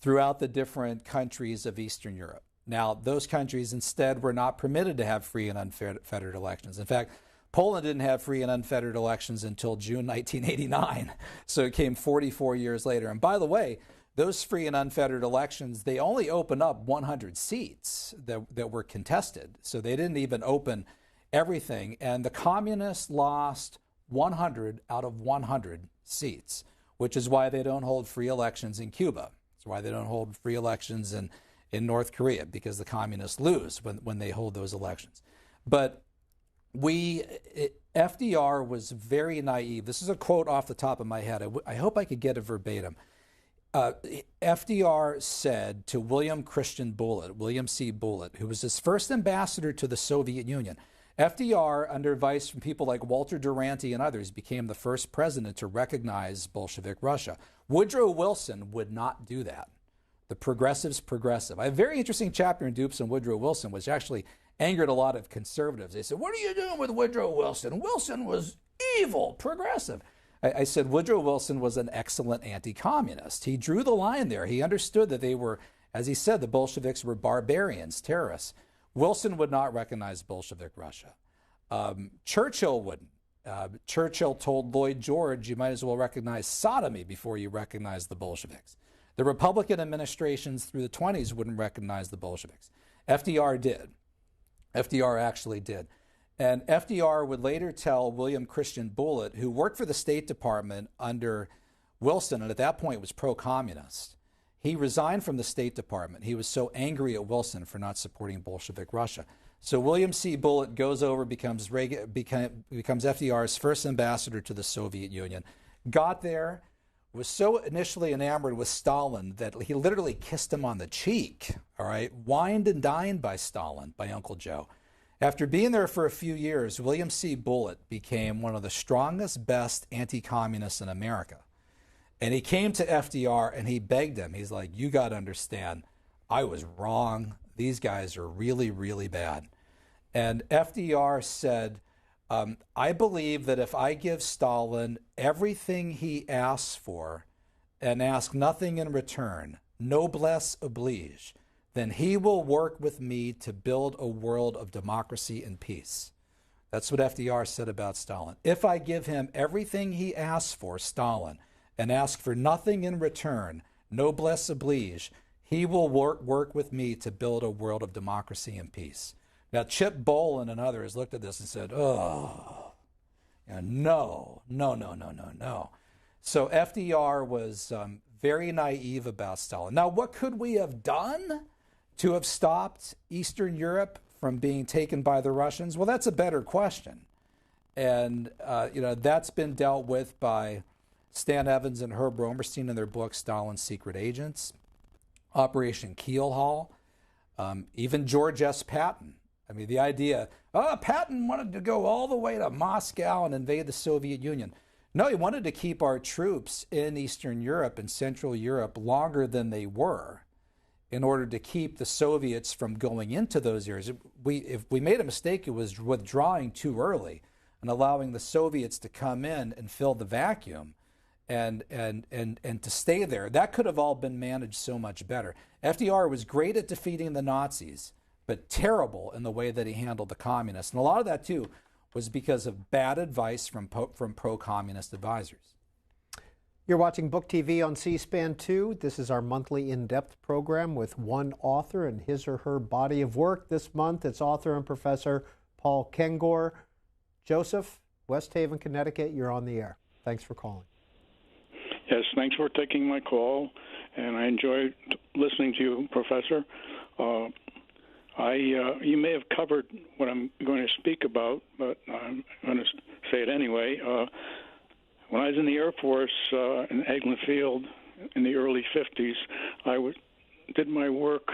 throughout the different countries of Eastern Europe. Now, those countries instead were not permitted to have free and unfettered elections. In fact, Poland didn't have free and unfettered elections until June 1989. So it came 44 years later. And by the way, those free and unfettered elections, they only opened up 100 seats that were contested. So they didn't even open everything. And the communists lost 100 out of 100 seats, which is why they don't hold free elections in Cuba. It's why they don't hold free elections in North Korea, because the communists lose when they hold those elections. But FDR was very naive. This is a quote off the top of my head. I hope I could get it verbatim. FDR said to William C. Bullitt, who was his first ambassador to the Soviet Union. FDR, under advice from people like Walter Duranty and others, became the first president to recognize Bolshevik Russia. Woodrow Wilson would not do that. The progressives progressive. I have a very interesting chapter in Dupes on Woodrow Wilson, which actually angered a lot of conservatives. They said, what are you doing with Woodrow Wilson? Wilson was evil, progressive. I said Woodrow Wilson was an excellent anti-communist. He drew the line there. He understood that they were, as he said, the Bolsheviks were barbarians, terrorists. Wilson would not recognize Bolshevik Russia. Churchill wouldn't. Churchill told Lloyd George, you might as well recognize sodomy before you recognize the Bolsheviks. The Republican administrations through the 20s wouldn't recognize the Bolsheviks. FDR did. FDR actually did. And FDR would later tell William Christian Bullitt, who worked for the State Department under Wilson, and at that point was pro-communist. He resigned from the State Department. He was so angry at Wilson for not supporting Bolshevik Russia. So William C. Bullitt goes over, becomes FDR's first ambassador to the Soviet Union. Got there, was so initially enamored with Stalin that he literally kissed him on the cheek, all right? Wined and dined by Stalin, by Uncle Joe. After being there for a few years, William C. Bullitt became one of the strongest, best anti-communists in America. And he came to FDR and he begged him. He's like, you got to understand, I was wrong. These guys are really, really bad. And FDR said, I believe that if I give Stalin everything he asks for and ask nothing in return, noblesse oblige, then he will work with me to build a world of democracy and peace. That's what FDR said about Stalin. If I give him everything he asks for, Stalin, and ask for nothing in return, noblesse oblige, he will work with me to build a world of democracy and peace. Now, Chip Bolin and others looked at this and said, oh, no. So FDR was very naive about Stalin. Now, what could we have done to have stopped Eastern Europe from being taken by the Russians? Well, that's a better question. And, that's been dealt with by Stan Evans and Herb Romerstein in their book, Stalin's Secret Agents, Operation Keelhaul, even George S. Patton. I mean, the idea, Patton wanted to go all the way to Moscow and invade the Soviet Union. No, he wanted to keep our troops in Eastern Europe and Central Europe longer than they were in order to keep the Soviets from going into those areas. If we made a mistake, it was withdrawing too early and allowing the Soviets to come in and fill the vacuum and to stay there. That could have all been managed so much better. FDR was great at defeating the Nazis, but terrible in the way that he handled the communists. And a lot of that, too, was because of bad advice from pro-communist advisors. You're watching Book TV on C-SPAN 2. This is our monthly in-depth program with one author and his or her body of work. This month, it's author and professor Paul Kengor. Joseph, West Haven, Connecticut, you're on the air. Thanks for calling. Yes, thanks for taking my call, and I enjoyed listening to you, Professor. You may have covered what I'm going to speak about, but I'm going to say it anyway. When I was in the Air Force in Eglin Field in the early 50s, I did my work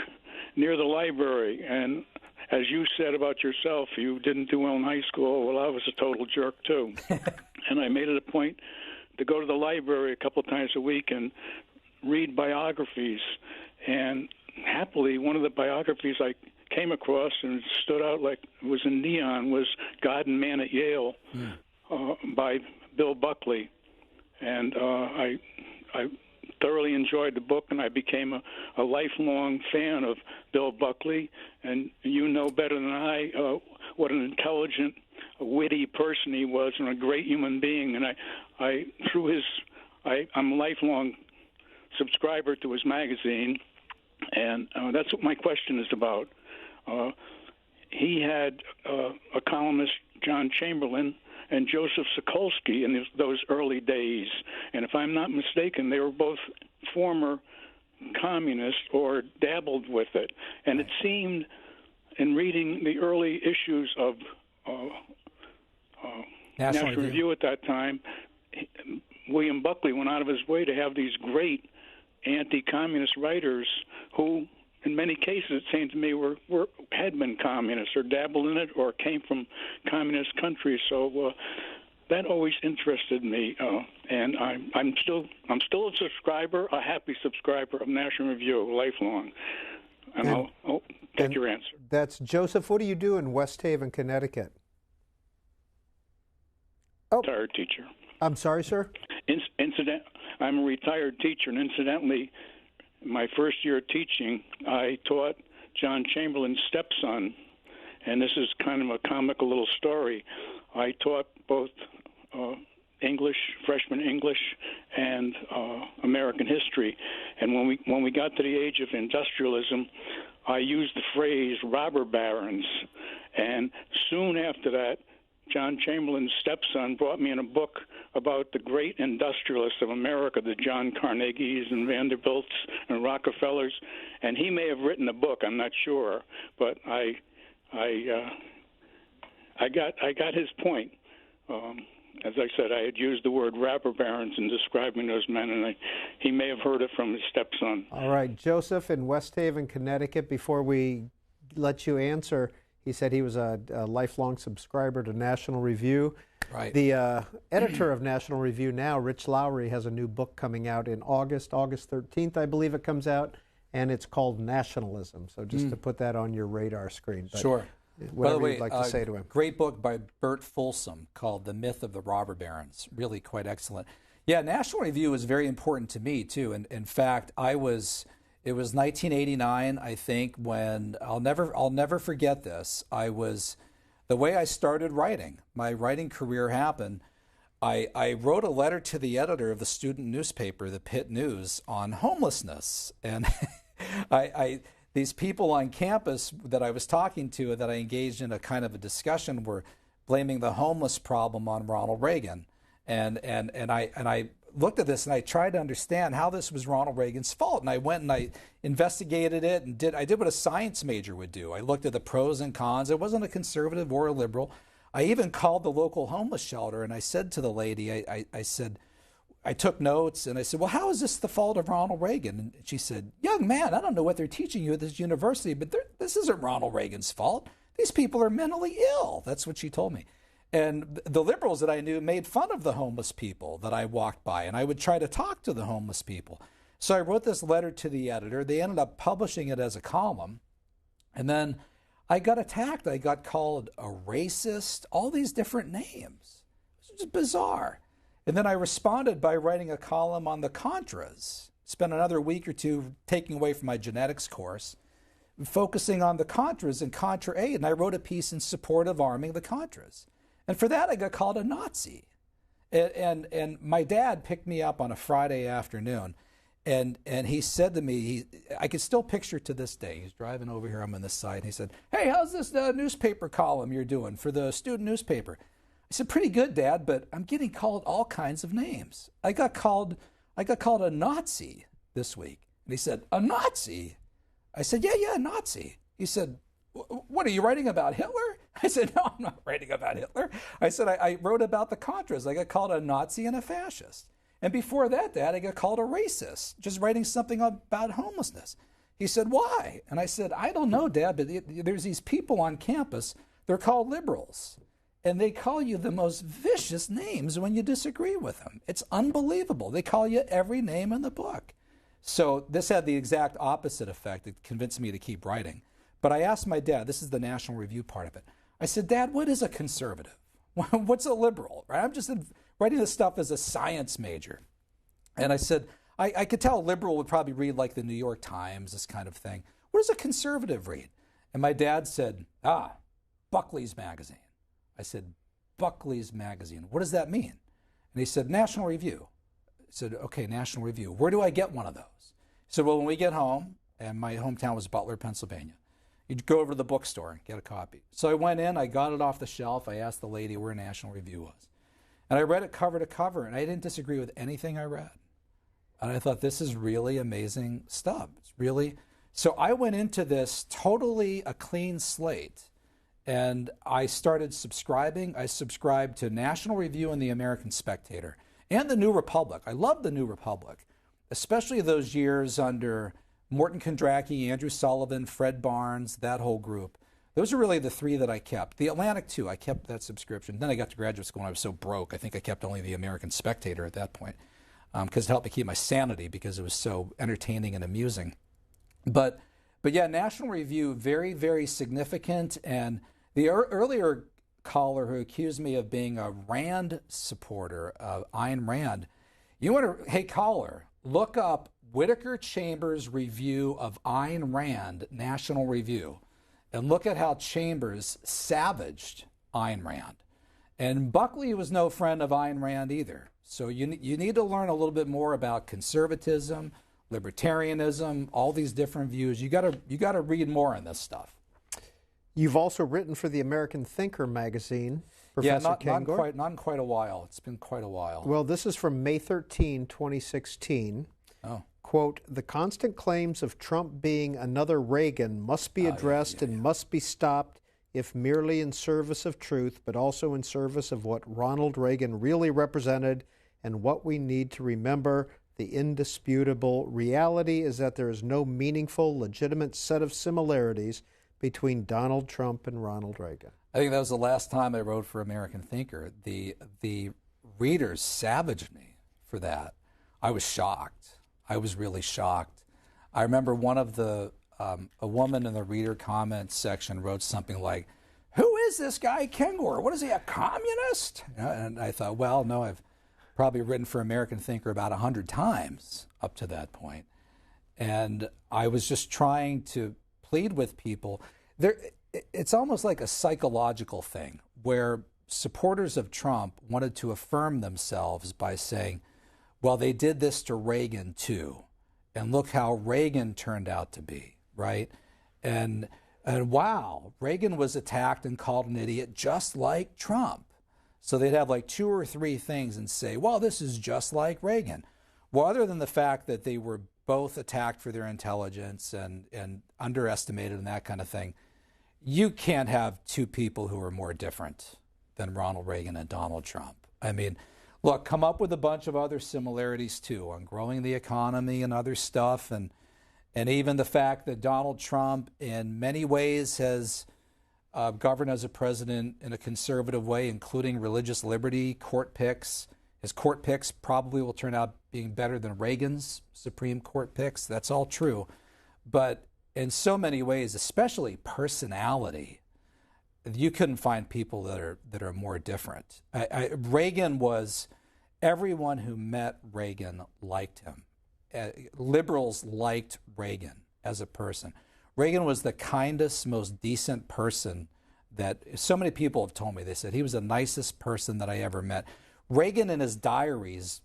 near the library, and as you said about yourself, you didn't do well in high school. Well, I was a total jerk, too. And I made it a point to go to the library a couple of times a week and read biographies. And happily, one of the biographies I came across and stood out like it was in neon was God and Man at Yale by Bill Buckley. And I thoroughly enjoyed the book, and I became a lifelong fan of Bill Buckley. And you know better than I what an intelligent, witty person he was, and a great human being. And I'm a lifelong subscriber to his magazine, and that's what my question is about. He had a columnist, John Chamberlain, and Joseph Sokolsky in those early days. And if I'm not mistaken, they were both former communists or dabbled with it. And it seemed, in reading the early issues of National Review at that time, William Buckley went out of his way to have these great anti-communist writers who, in many cases, it seemed to me, had been communists or dabbled in it or came from communist countries. So that always interested me, and I'm still a subscriber, a happy subscriber of National Review, lifelong. And I'll take your answer. That's Joseph. What do you do in West Haven, Connecticut? Retired teacher. I'm sorry, sir? I'm a retired teacher, and incidentally, my first year of teaching, I taught John Chamberlain's stepson, and this is kind of a comical little story. I taught both English, freshman English, and American history. And when we got to the age of industrialism, I used the phrase robber barons. And soon after that, John Chamberlain's stepson brought me in a book about the great industrialists of America, the John Carnegies and Vanderbilts and Rockefellers, and he may have written a book. I'm not sure, but I got his point. As I said, I had used the word robber barons in describing those men, and he may have heard it from his stepson. All right, Joseph in West Haven, Connecticut. Before we let you answer, he said he was a lifelong subscriber to National Review. Right. The editor of National Review now, Rich Lowry, has a new book coming out in August 13th, I believe it comes out, and it's called Nationalism. So just to put that on your radar screen. But sure. Whatever By the way, you'd like to say to him. Great book by Bert Folsom called The Myth of the Robber Barons. Really quite excellent. Yeah, National Review is very important to me, too. And in fact, it was 1989, I think, when I'll never forget this. The way I started writing, my writing career happened, I wrote a letter to the editor of the student newspaper, the Pitt News, on homelessness. And these people on campus that I was talking to, that I engaged in a kind of a discussion, were blaming the homeless problem on Ronald Reagan. And I looked at this and I tried to understand how this was Ronald Reagan's fault. And I went and I investigated it and I did what a science major would do. I looked at the pros and cons. I wasn't a conservative or a liberal. I even called the local homeless shelter and I said to the lady, I said, I took notes and I said, well, how is this the fault of Ronald Reagan? And she said, young man, I don't know what they're teaching you at this university, but this isn't Ronald Reagan's fault. These people are mentally ill. That's what she told me. And the liberals that I knew made fun of the homeless people that I walked by, and I would try to talk to the homeless people. So I wrote this letter to the editor. They ended up publishing it as a column. And then I got attacked. I got called a racist, all these different names. It was just bizarre. And then I responded by writing a column on the Contras. Spent another week or two taking away from my genetics course, focusing on the Contras and Contra Aid. And I wrote a piece in support of arming the Contras. And for that, I got called a Nazi. And my dad picked me up on a Friday afternoon. And he said to me, I can still picture to this day, he's driving over here, I'm on this side, and he said, hey, how's this newspaper column you're doing for the student newspaper? I said, pretty good, Dad, but I'm getting called all kinds of names. I got called a Nazi this week. And he said, a Nazi? I said, yeah, Nazi. He said, what, are you writing about Hitler? I said, no, I'm not writing about Hitler. I said, I wrote about the Contras. I got called a Nazi and a fascist. And before that, Dad, I got called a racist, just writing something about homelessness. He said, why? And I said, I don't know, Dad, but there's these people on campus, they're called liberals. And they call you the most vicious names when you disagree with them. It's unbelievable. They call you every name in the book. So this had the exact opposite effect. It convinced me to keep writing. But I asked my dad, this is the National Review part of it. I said, Dad, what is a conservative? What's a liberal? Right? I'm just writing this stuff as a science major. And I said, I could tell a liberal would probably read like the New York Times, this kind of thing. What does a conservative read? And my dad said, Buckley's Magazine. I said, Buckley's Magazine. What does that mean? And he said, National Review. I said, okay, National Review. Where do I get one of those? He said, well, when we get home, and my hometown was Butler, Pennsylvania, you'd go over to the bookstore and get a copy. So I went in, I got it off the shelf, I asked the lady where National Review was. And I read it cover to cover, and I didn't disagree with anything I read. And I thought, this is really amazing stuff. It's really... So I went into this totally a clean slate. And I started subscribing. I subscribed to National Review and the American Spectator and the New Republic. I love the New Republic, especially those years under Morton Kondracki, Andrew Sullivan, Fred Barnes, that whole group. Those are really the three that I kept. The Atlantic, too, I kept that subscription. Then I got to graduate school and I was so broke. I think I kept only the American Spectator at that point because it helped me keep my sanity because it was so entertaining and amusing. But yeah, National Review, very, very significant. And the earlier caller who accused me of being a Rand supporter, of Ayn Rand, hey caller, look up Whittaker Chambers' review of Ayn Rand, National Review, and look at how Chambers savaged Ayn Rand. And Buckley was no friend of Ayn Rand either. So you need to learn a little bit more about conservatism, libertarianism, all these different views. You gotta read more on this stuff. You've also written for the American Thinker magazine, Professor Kengor. Not in quite a while. It's been quite a while. Well, this is from May 13, 2016. Oh. Quote, the constant claims of Trump being another Reagan must be addressed and must be stopped if merely in service of truth, but also in service of what Ronald Reagan really represented and what we need to remember. The indisputable reality is that there is no meaningful, legitimate set of similarities between Donald Trump and Ronald Reagan. I think that was the last time I wrote for American Thinker. The readers savaged me for that. I was shocked. I was really shocked. I remember one of a woman in the reader comments section wrote something like, who is this guy Kengor? What is he, a communist? And I thought, well, no, I've probably written for American Thinker about 100 times up to that point. And I was just trying to plead with people. It's almost like a psychological thing where supporters of Trump wanted to affirm themselves by saying, well, they did this to Reagan too. And look how Reagan turned out to be, right? And wow, Reagan was attacked and called an idiot just like Trump. So they'd have like 2 or 3 things and say, well, this is just like Reagan. Well, other than the fact that they were both attacked for their intelligence and underestimated and that kind of thing, you can't have 2 people who are more different than Ronald Reagan and Donald Trump. I mean, look, come up with a bunch of other similarities too on growing the economy and other stuff, and even the fact that Donald Trump in many ways has governed as a president in a conservative way, including religious liberty, court picks. His court picks probably will turn out being better than Reagan's Supreme Court picks. That's all true. But in so many ways, especially personality, you couldn't find people that are more different. Reagan was, everyone who met Reagan liked him. Liberals liked Reagan as a person. Reagan was the kindest, most decent person that so many people have told me. They said he was the nicest person that I ever met. Reagan in his diaries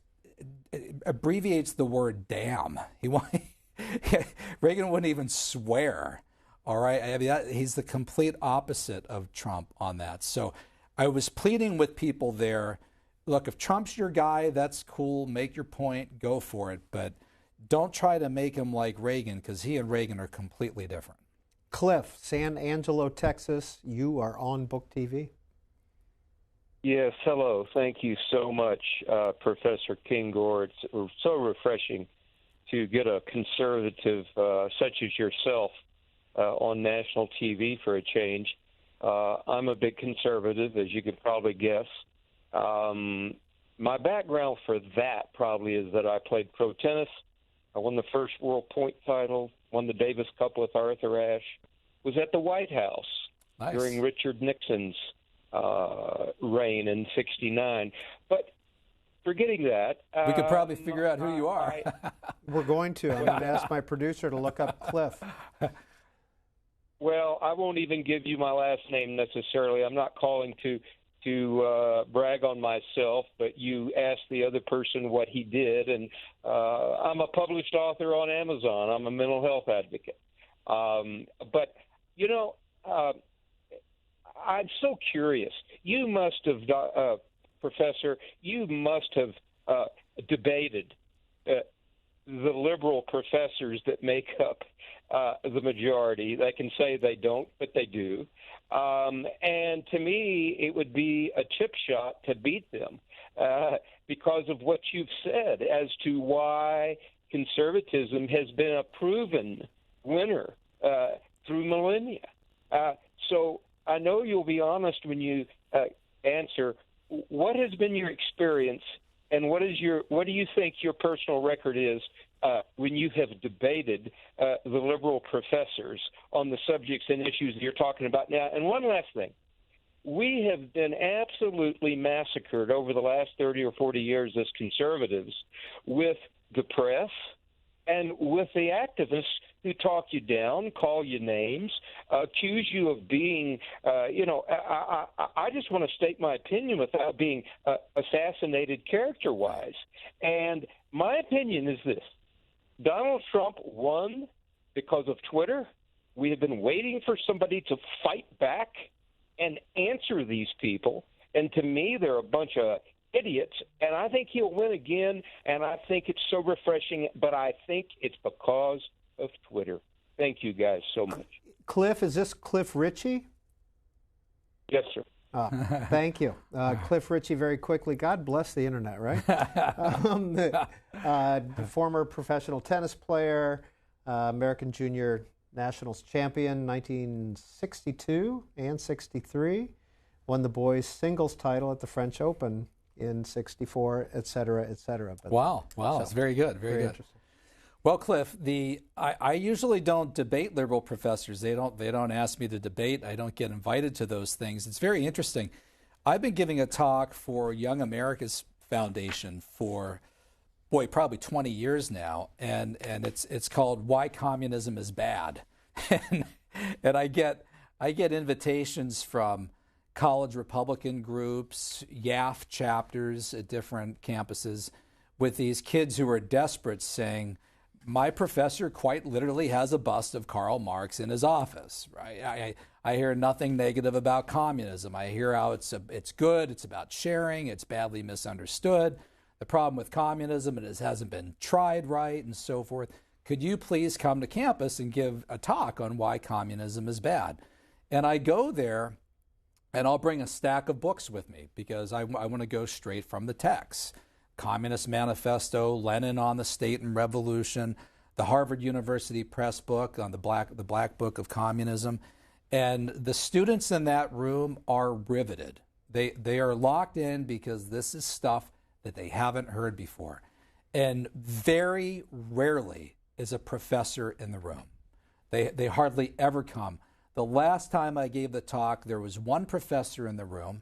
abbreviates the word damn. Reagan wouldn't even swear. All right. I mean, he's the complete opposite of Trump on that. So I was pleading with people there. Look, if Trump's your guy, that's cool. Make your point. Go for it. But don't try to make him like Reagan, because he and Reagan are completely different. Cliff, San Angelo, Texas, you are on Book TV. Yes, hello. Thank you so much, Professor Kengor. It's so refreshing to get a conservative such as yourself on national TV for a change. I'm a big conservative, as you could probably guess. My background for that probably is that I played pro tennis. I won the first World Point title, won the Davis Cup with Arthur Ashe, was at the White House during Richard Nixon's reign in '69. But forgetting that, we could probably figure out who you are. We're going to. I'm going to ask my producer to look up Cliff. Well, I won't even give you my last name necessarily. I'm not calling to brag on myself, but you asked the other person what he did, and I'm a published author on Amazon. I'm a mental health advocate. But, you know, I'm so curious. You must have, Professor, you must have debated the liberal professors that make up the majority. They can say they don't, but they do. And to me, it would be a chip shot to beat them because of what you've said as to why conservatism has been a proven winner through millennia. So I know you'll be honest when you answer. What has been your experience, and what do you think your personal record is when you have debated the liberal professors on the subjects and issues that you're talking about now? And one last thing. We have been absolutely massacred over the last 30 or 40 years as conservatives with the press and with the activists who talk you down, call you names, accuse you of being, I just want to state my opinion without being assassinated character-wise. And my opinion is this. Donald Trump won because of Twitter. We have been waiting for somebody to fight back and answer these people. And to me, they're a bunch of idiots. And I think he'll win again. And I think it's so refreshing. But I think it's because of Twitter. Thank you guys so much. Cliff, is this Cliff Ritchie? Yes, sir. Thank you. Cliff Ritchie, very quickly. God bless the internet, right? Former professional tennis player, American Junior Nationals champion 1962 and 63. Won the boys singles title at the French Open in '64, et cetera, et cetera. But, wow, it's very good, very good. Interesting. Well, Cliff, I usually don't debate liberal professors. They don't ask me to debate. I don't get invited to those things. It's very interesting. I've been giving a talk for Young America's Foundation for, probably 20 years now, and it's called "Why Communism is Bad," and I get invitations from college Republican groups, YAF chapters at different campuses, with these kids who are desperate, saying, my professor quite literally has a bust of Karl Marx in his office, right? I hear nothing negative about communism. I hear how it's good, it's about sharing, it's badly misunderstood. The problem with communism, it hasn't been tried right, and so forth. Could you please come to campus and give a talk on why communism is bad? And I go there, and I'll bring a stack of books with me because I want to go straight from the text. Communist Manifesto, Lenin on the State and Revolution, the Harvard University Press book on the Black Book of Communism. And the students in that room are riveted. They are locked in because this is stuff that they haven't heard before. And very rarely is a professor in the room. They hardly ever come. The last time I gave the talk, there was one professor in the room,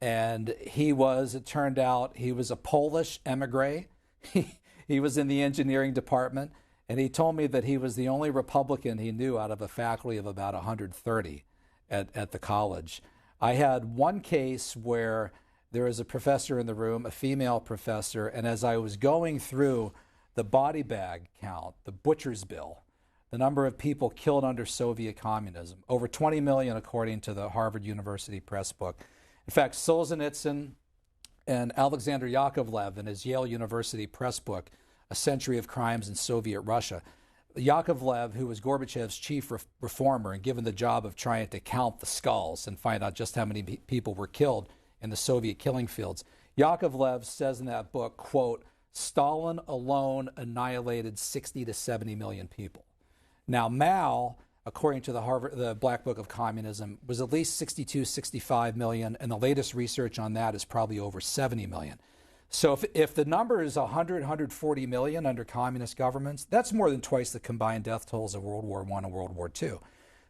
and it turned out, he was a Polish emigre. He was in the engineering department, and he told me that he was the only Republican he knew out of a faculty of about 130 at the college. I had one case where there was a professor in the room, a female professor, and as I was going through the body bag count, the butcher's bill, the number of people killed under Soviet communism, over 20 million according to the Harvard University Press book. In fact, Solzhenitsyn and Alexander Yakovlev in his Yale University Press book, A Century of Crimes in Soviet Russia, Yakovlev, who was Gorbachev's chief reformer and given the job of trying to count the skulls and find out just how many people were killed in the Soviet killing fields, Yakovlev says in that book, quote, Stalin alone annihilated 60 to 70 million people. Now, Mao, according to the Black Book of Communism, was at least 62, 65 million, and the latest research on that is probably over 70 million. So if the number is 100, 140 million under communist governments, that's more than twice the combined death tolls of World War I and World War II.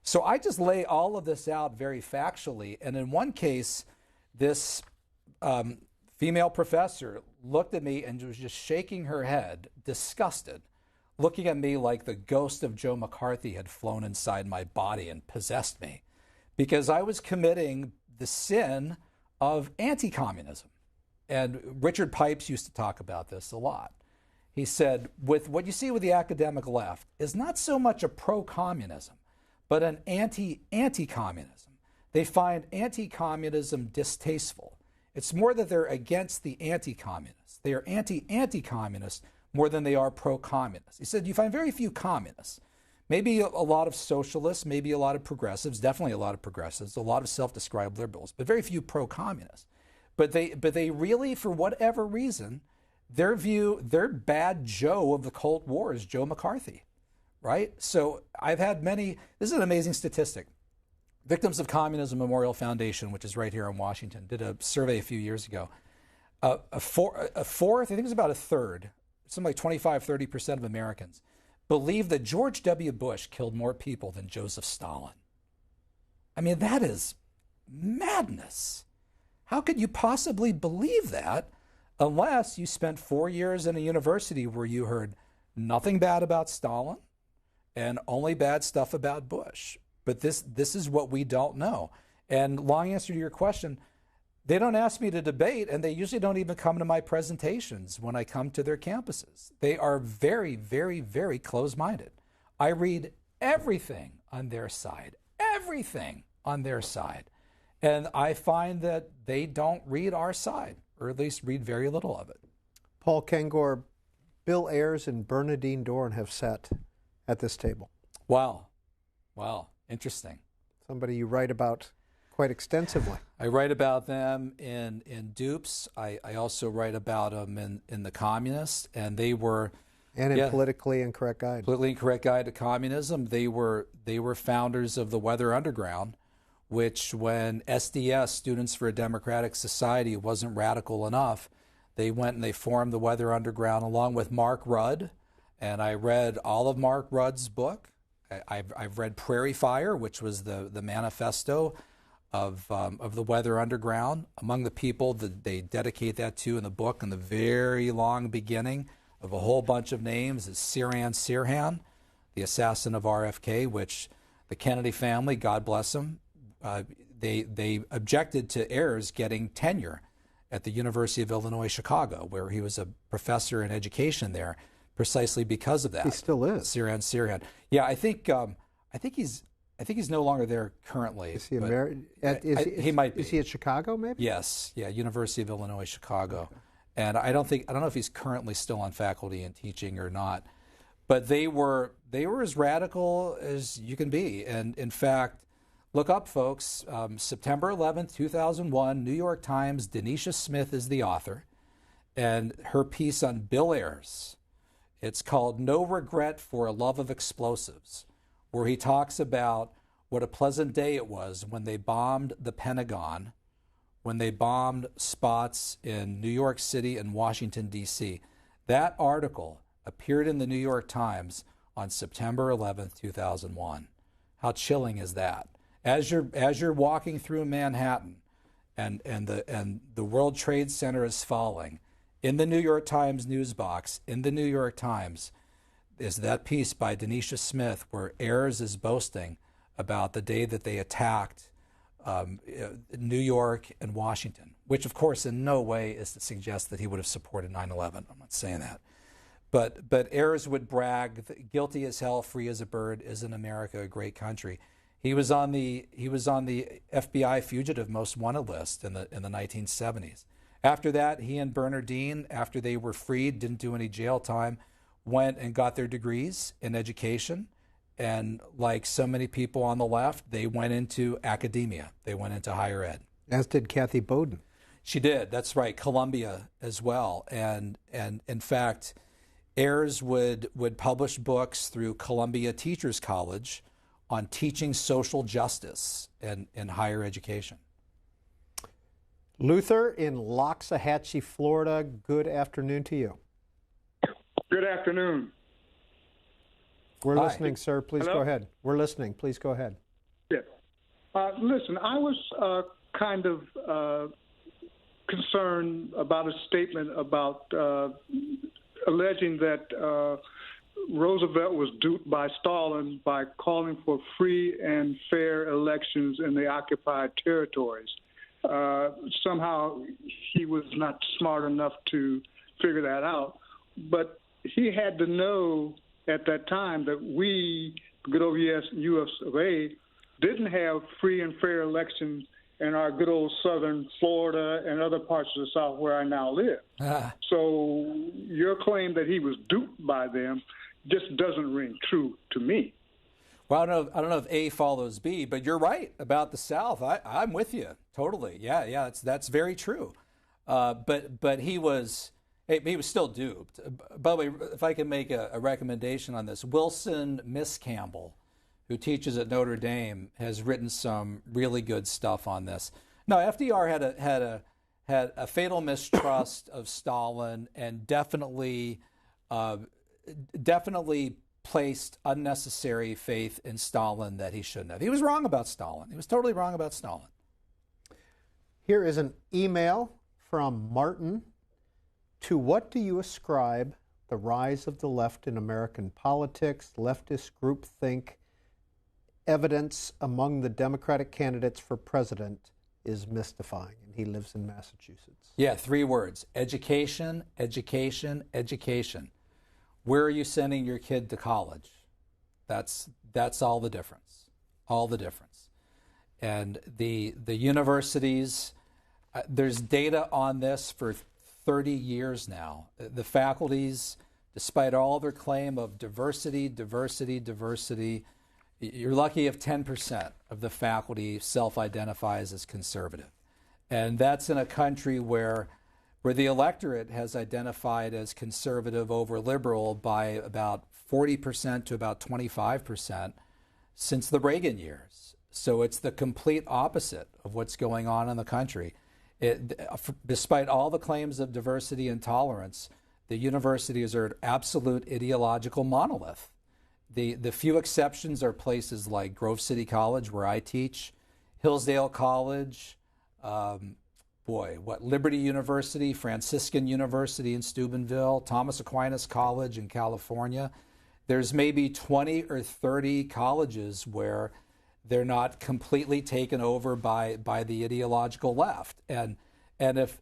So I just lay all of this out very factually, and in one case, this female professor looked at me and was just shaking her head, disgusted, looking at me like the ghost of Joe McCarthy had flown inside my body and possessed me, because I was committing the sin of anti-communism. And Richard Pipes used to talk about this a lot. He said, with what you see with the academic left is not so much a pro-communism, but an anti-communism. They find anti-communism distasteful. It's more that they're against the anti-communists. They are anti-communist more than they are pro-communist. He said, you find very few communists. Maybe a lot of socialists, maybe a lot of progressives, definitely a lot of progressives, a lot of self-described liberals, but very few pro-communists. But they really, for whatever reason, their bad Joe of the Cold War is Joe McCarthy, right? So I've had this is an amazing statistic. Victims of Communism Memorial Foundation, which is right here in Washington, did a survey a few years ago. A fourth, I think it was about a third, something like 25, 30% of Americans believe that George W. Bush killed more people than Joseph Stalin. I mean, that is madness. How could you possibly believe that unless you spent 4 years in a university where you heard nothing bad about Stalin and only bad stuff about Bush? But this is what we don't know. And long answer to your question, they don't ask me to debate, and they usually don't even come to my presentations when I come to their campuses. They are very, very, very close-minded. I read everything on their side, And I find that they don't read our side, or at least read very little of it. Paul Kengor, Bill Ayers and Bernadine Dohrn have sat at this table. Wow. Interesting. Somebody you write about quite extensively. I write about them in Dupes. I also write about them in The Communist, and they were... And in Politically Incorrect Guide. Politically Incorrect Guide to Communism. They were founders of the Weather Underground, which when SDS, Students for a Democratic Society, wasn't radical enough, they went and they formed the Weather Underground along with Mark Rudd. And I read all of Mark Rudd's book. I've read Prairie Fire, which was the manifesto of the Weather Underground. Among the people that they dedicate that to in the book, in the very long beginning of a whole bunch of names, is Sirhan Sirhan, the assassin of RFK, which the Kennedy family, God bless them, they objected to Ayers getting tenure at the University of Illinois Chicago, where he was a professor in education there, precisely because of that. He still is. Sirhan. Yeah, I think he's no longer there currently. Is he he might be. Is he at Chicago, maybe? Yes. Yeah, University of Illinois, Chicago. Okay. And I don't know if he's currently still on faculty and teaching or not. But they were as radical as you can be. And in fact, look up, folks. September 11th, 2001, New York Times. Denisha Smith is the author, and her piece on Bill Ayers. It's called "No Regret for a Love of Explosives," where he talks about what a pleasant day it was when they bombed the Pentagon, when they bombed spots in New York City and Washington, D.C. That article appeared in the New York Times on September 11th, 2001. How chilling is that? As you're walking through Manhattan and the World Trade Center is falling, in the New York Times news box, in the New York Times, is that piece by Denisha Smith where Ayers is boasting about the day that they attacked New York and Washington, which of course in no way is to suggest that he would have supported 9/11. I'm not saying that. But Ayers would brag, guilty as hell, free as a bird, isn't America a great country? He was on the FBI fugitive most wanted list in the 1970s. After that, he and Bernardine, after they were freed, didn't do any jail time, went and got their degrees in education. And like so many people on the left, they went into academia. They went into higher ed. As did Kathy Bowden. She did. That's right. Columbia as well. And in fact, Ayers would publish books through Columbia Teachers College on teaching social justice in higher education. Luther in Loxahatchee, Florida. Good afternoon to you. Good afternoon. We're Hi. listening, sir. Please Hello? go ahead. We're listening. Please go ahead. Yeah. Listen, I was kind of concerned about a statement about alleging that Roosevelt was duped by Stalin by calling for free and fair elections in the occupied territories. Somehow he was not smart enough to figure that out. But he had to know at that time that we, good old U.S. of A., didn't have free and fair elections in our good old southern Florida and other parts of the South where I now live. So your claim that he was duped by them just doesn't ring true to me. Well, I don't know if A follows B, but you're right about the South. I'm with you totally. Yeah, that's very true. But he was still duped. By the way, if I can make a recommendation on this, Wilson Miss Campbell, who teaches at Notre Dame, has written some really good stuff on this. No, FDR had a fatal mistrust of Stalin and definitely placed unnecessary faith in Stalin that he shouldn't have. He was wrong about Stalin. He was totally wrong about Stalin. Here is an email from Martin. To what do you ascribe the rise of the left in American politics, leftist groupthink? Evidence among the Democratic candidates for president is mystifying, and he lives in Massachusetts. Yeah, 3 words: education, education, education. Where are you sending your kid to college? That's all the difference. All the difference. And the universities, there's data on this for 30 years now. The faculties, despite all their claim of diversity, you're lucky if 10% of the faculty self-identifies as conservative. And that's in a country where the electorate has identified as conservative over liberal by about 40% to about 25% since the Reagan years. So it's the complete opposite of what's going on in the country. Despite all the claims of diversity and tolerance, the universities are an absolute ideological monolith. The few exceptions are places like Grove City College, where I teach, Hillsdale College, Liberty University, Franciscan University in Steubenville, Thomas Aquinas College in California. There's maybe 20 or 30 colleges where they're not completely taken over by the ideological left. And if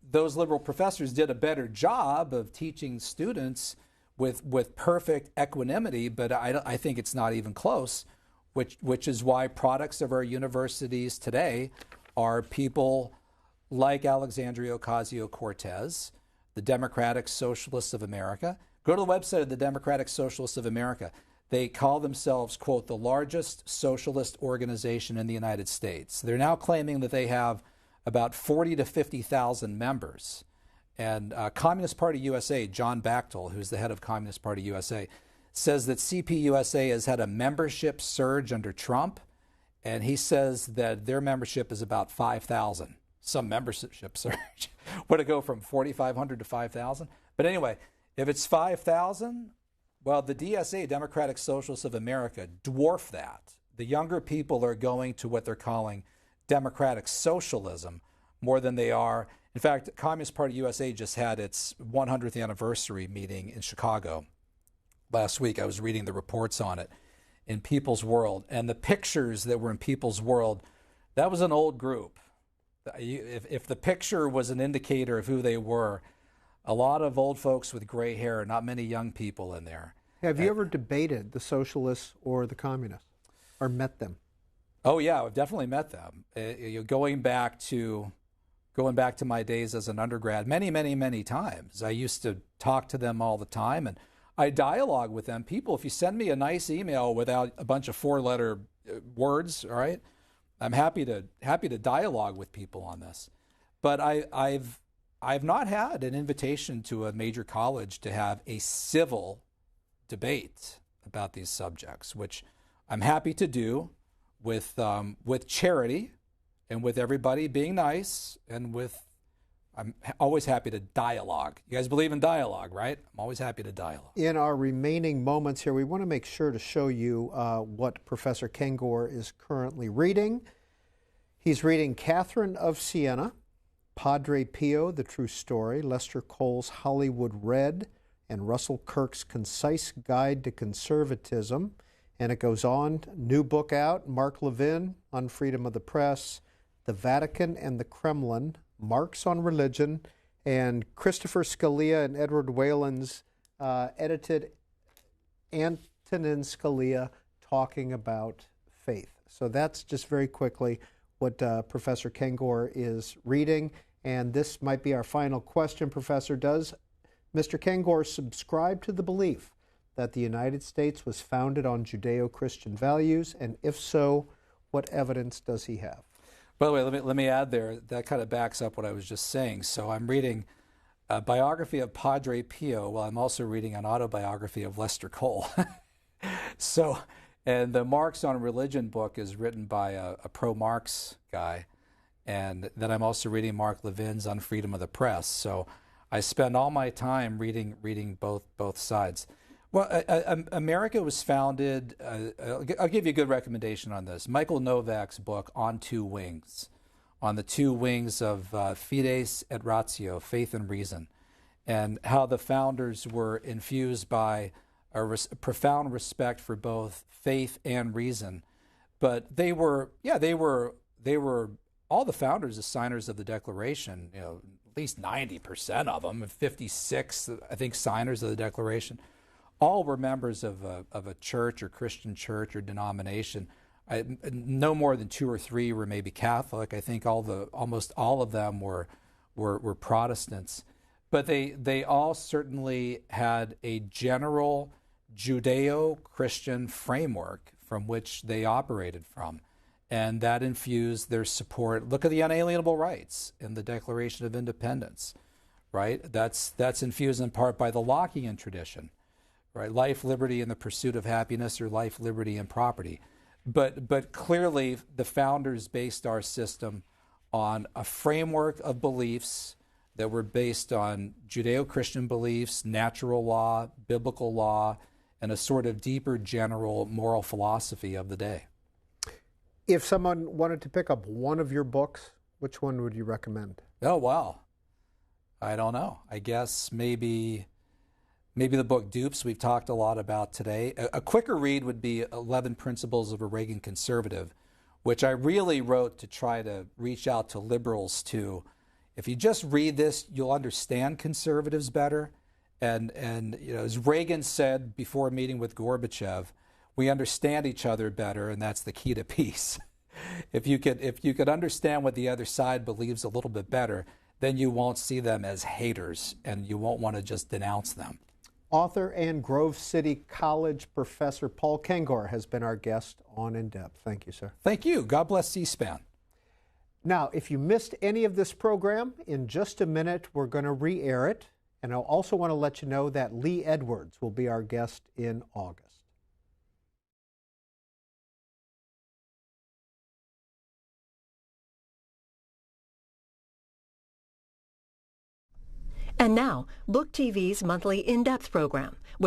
those liberal professors did a better job of teaching students with perfect equanimity, but I think it's not even close, which is why products of our universities today are people like Alexandria Ocasio-Cortez, the Democratic Socialists of America. Go to the website of the Democratic Socialists of America. They call themselves, quote, the largest socialist organization in the United States. They're now claiming that they have about 40 to 50,000 members. And Communist Party USA, John Bachtel, who's the head of Communist Party USA, says that CPUSA has had a membership surge under Trump, and he says that their membership is about 5,000. Some membership surge. Would it go from 4,500 to 5,000? But anyway, if it's 5,000, well, the DSA, Democratic Socialists of America, dwarf that. The younger people are going to what they're calling democratic socialism more than they are. In fact, Communist Party USA just had its 100th anniversary meeting in Chicago last week. I was reading the reports on it in People's World, and the pictures that were in People's World, that was an old group. If the picture was an indicator of who they were, a lot of old folks with gray hair, not many young people in there. Have you ever debated the socialists or the communists, or met them? Oh yeah, I've definitely met them. Going back to my days as an undergrad, many times. I used to talk to them all the time, and I dialogue with them. People, if you send me a nice email without a bunch of four-letter words, all right, I'm happy to dialogue with people on this. But I've not had an invitation to a major college to have a civil debate about these subjects, which I'm happy to do with charity and with everybody being nice, and I'm always happy to dialogue. You guys believe in dialogue, right? I'm always happy to dialogue. In our remaining moments here, we want to make sure to show you what Professor Kengor is currently reading. He's reading Catherine of Siena, Padre Pio, The True Story, Lester Cole's Hollywood Red, and Russell Kirk's Concise Guide to Conservatism. And it goes on, new book out, Mark Levin on freedom of the press, The Vatican and the Kremlin, Marx on Religion, and Christopher Scalia and Edward Whalen's edited Antonin Scalia talking about faith. So that's just very quickly what Professor Kengor is reading. And this might be our final question, Professor. Does Mr. Kengor subscribe to the belief that the United States was founded on Judeo-Christian values? And if so, what evidence does he have? By the way, let me add there, that kind of backs up what I was just saying. So I'm reading a biography of Padre Pio while I'm also reading an autobiography of Lester Cole. And the Marx on Religion book is written by a pro-Marx guy. And then I'm also reading Mark Levin's on freedom of the press. So I spend all my time reading both sides. Well, America was founded, I'll give you a good recommendation on this. Michael Novak's book, On Two Wings, on the two wings of fides et ratio, faith and reason, and how the founders were infused by a profound respect for both faith and reason. But they were all the founders, the signers of the Declaration, at least 90% of them, 56, I think, signers of the Declaration, all were members of a church or Christian church or denomination. No more than 2 or 3 were maybe Catholic. I think almost all of them were Protestants. But they all certainly had a general Judeo-Christian framework from which they operated from. And that infused their support. Look at the unalienable rights in the Declaration of Independence, right? That's infused in part by the Lockean tradition. Right, life, liberty, and the pursuit of happiness, or life, liberty, and property. But clearly, the founders based our system on a framework of beliefs that were based on Judeo-Christian beliefs, natural law, biblical law, and a sort of deeper general moral philosophy of the day. If someone wanted to pick up one of your books, which one would you recommend? Oh, wow. I don't know. I guess maybe the book Dupes we've talked a lot about today. A quicker read would be 11 Principles of a Reagan Conservative, which I really wrote to try to reach out to liberals too. If you just read this, you'll understand conservatives better, And as Reagan said before a meeting with Gorbachev, we understand each other better, and that's the key to peace. If you could understand what the other side believes a little bit better, then you won't see them as haters, and you won't want to just denounce them. Author and Grove City College professor Paul Kengor has been our guest on In Depth. Thank you, sir. Thank you. God bless C-SPAN. Now, if you missed any of this program, in just a minute we're going to re-air it. And I also want to let you know that Lee Edwards will be our guest in August. And now, Book TV's monthly In-Depth program with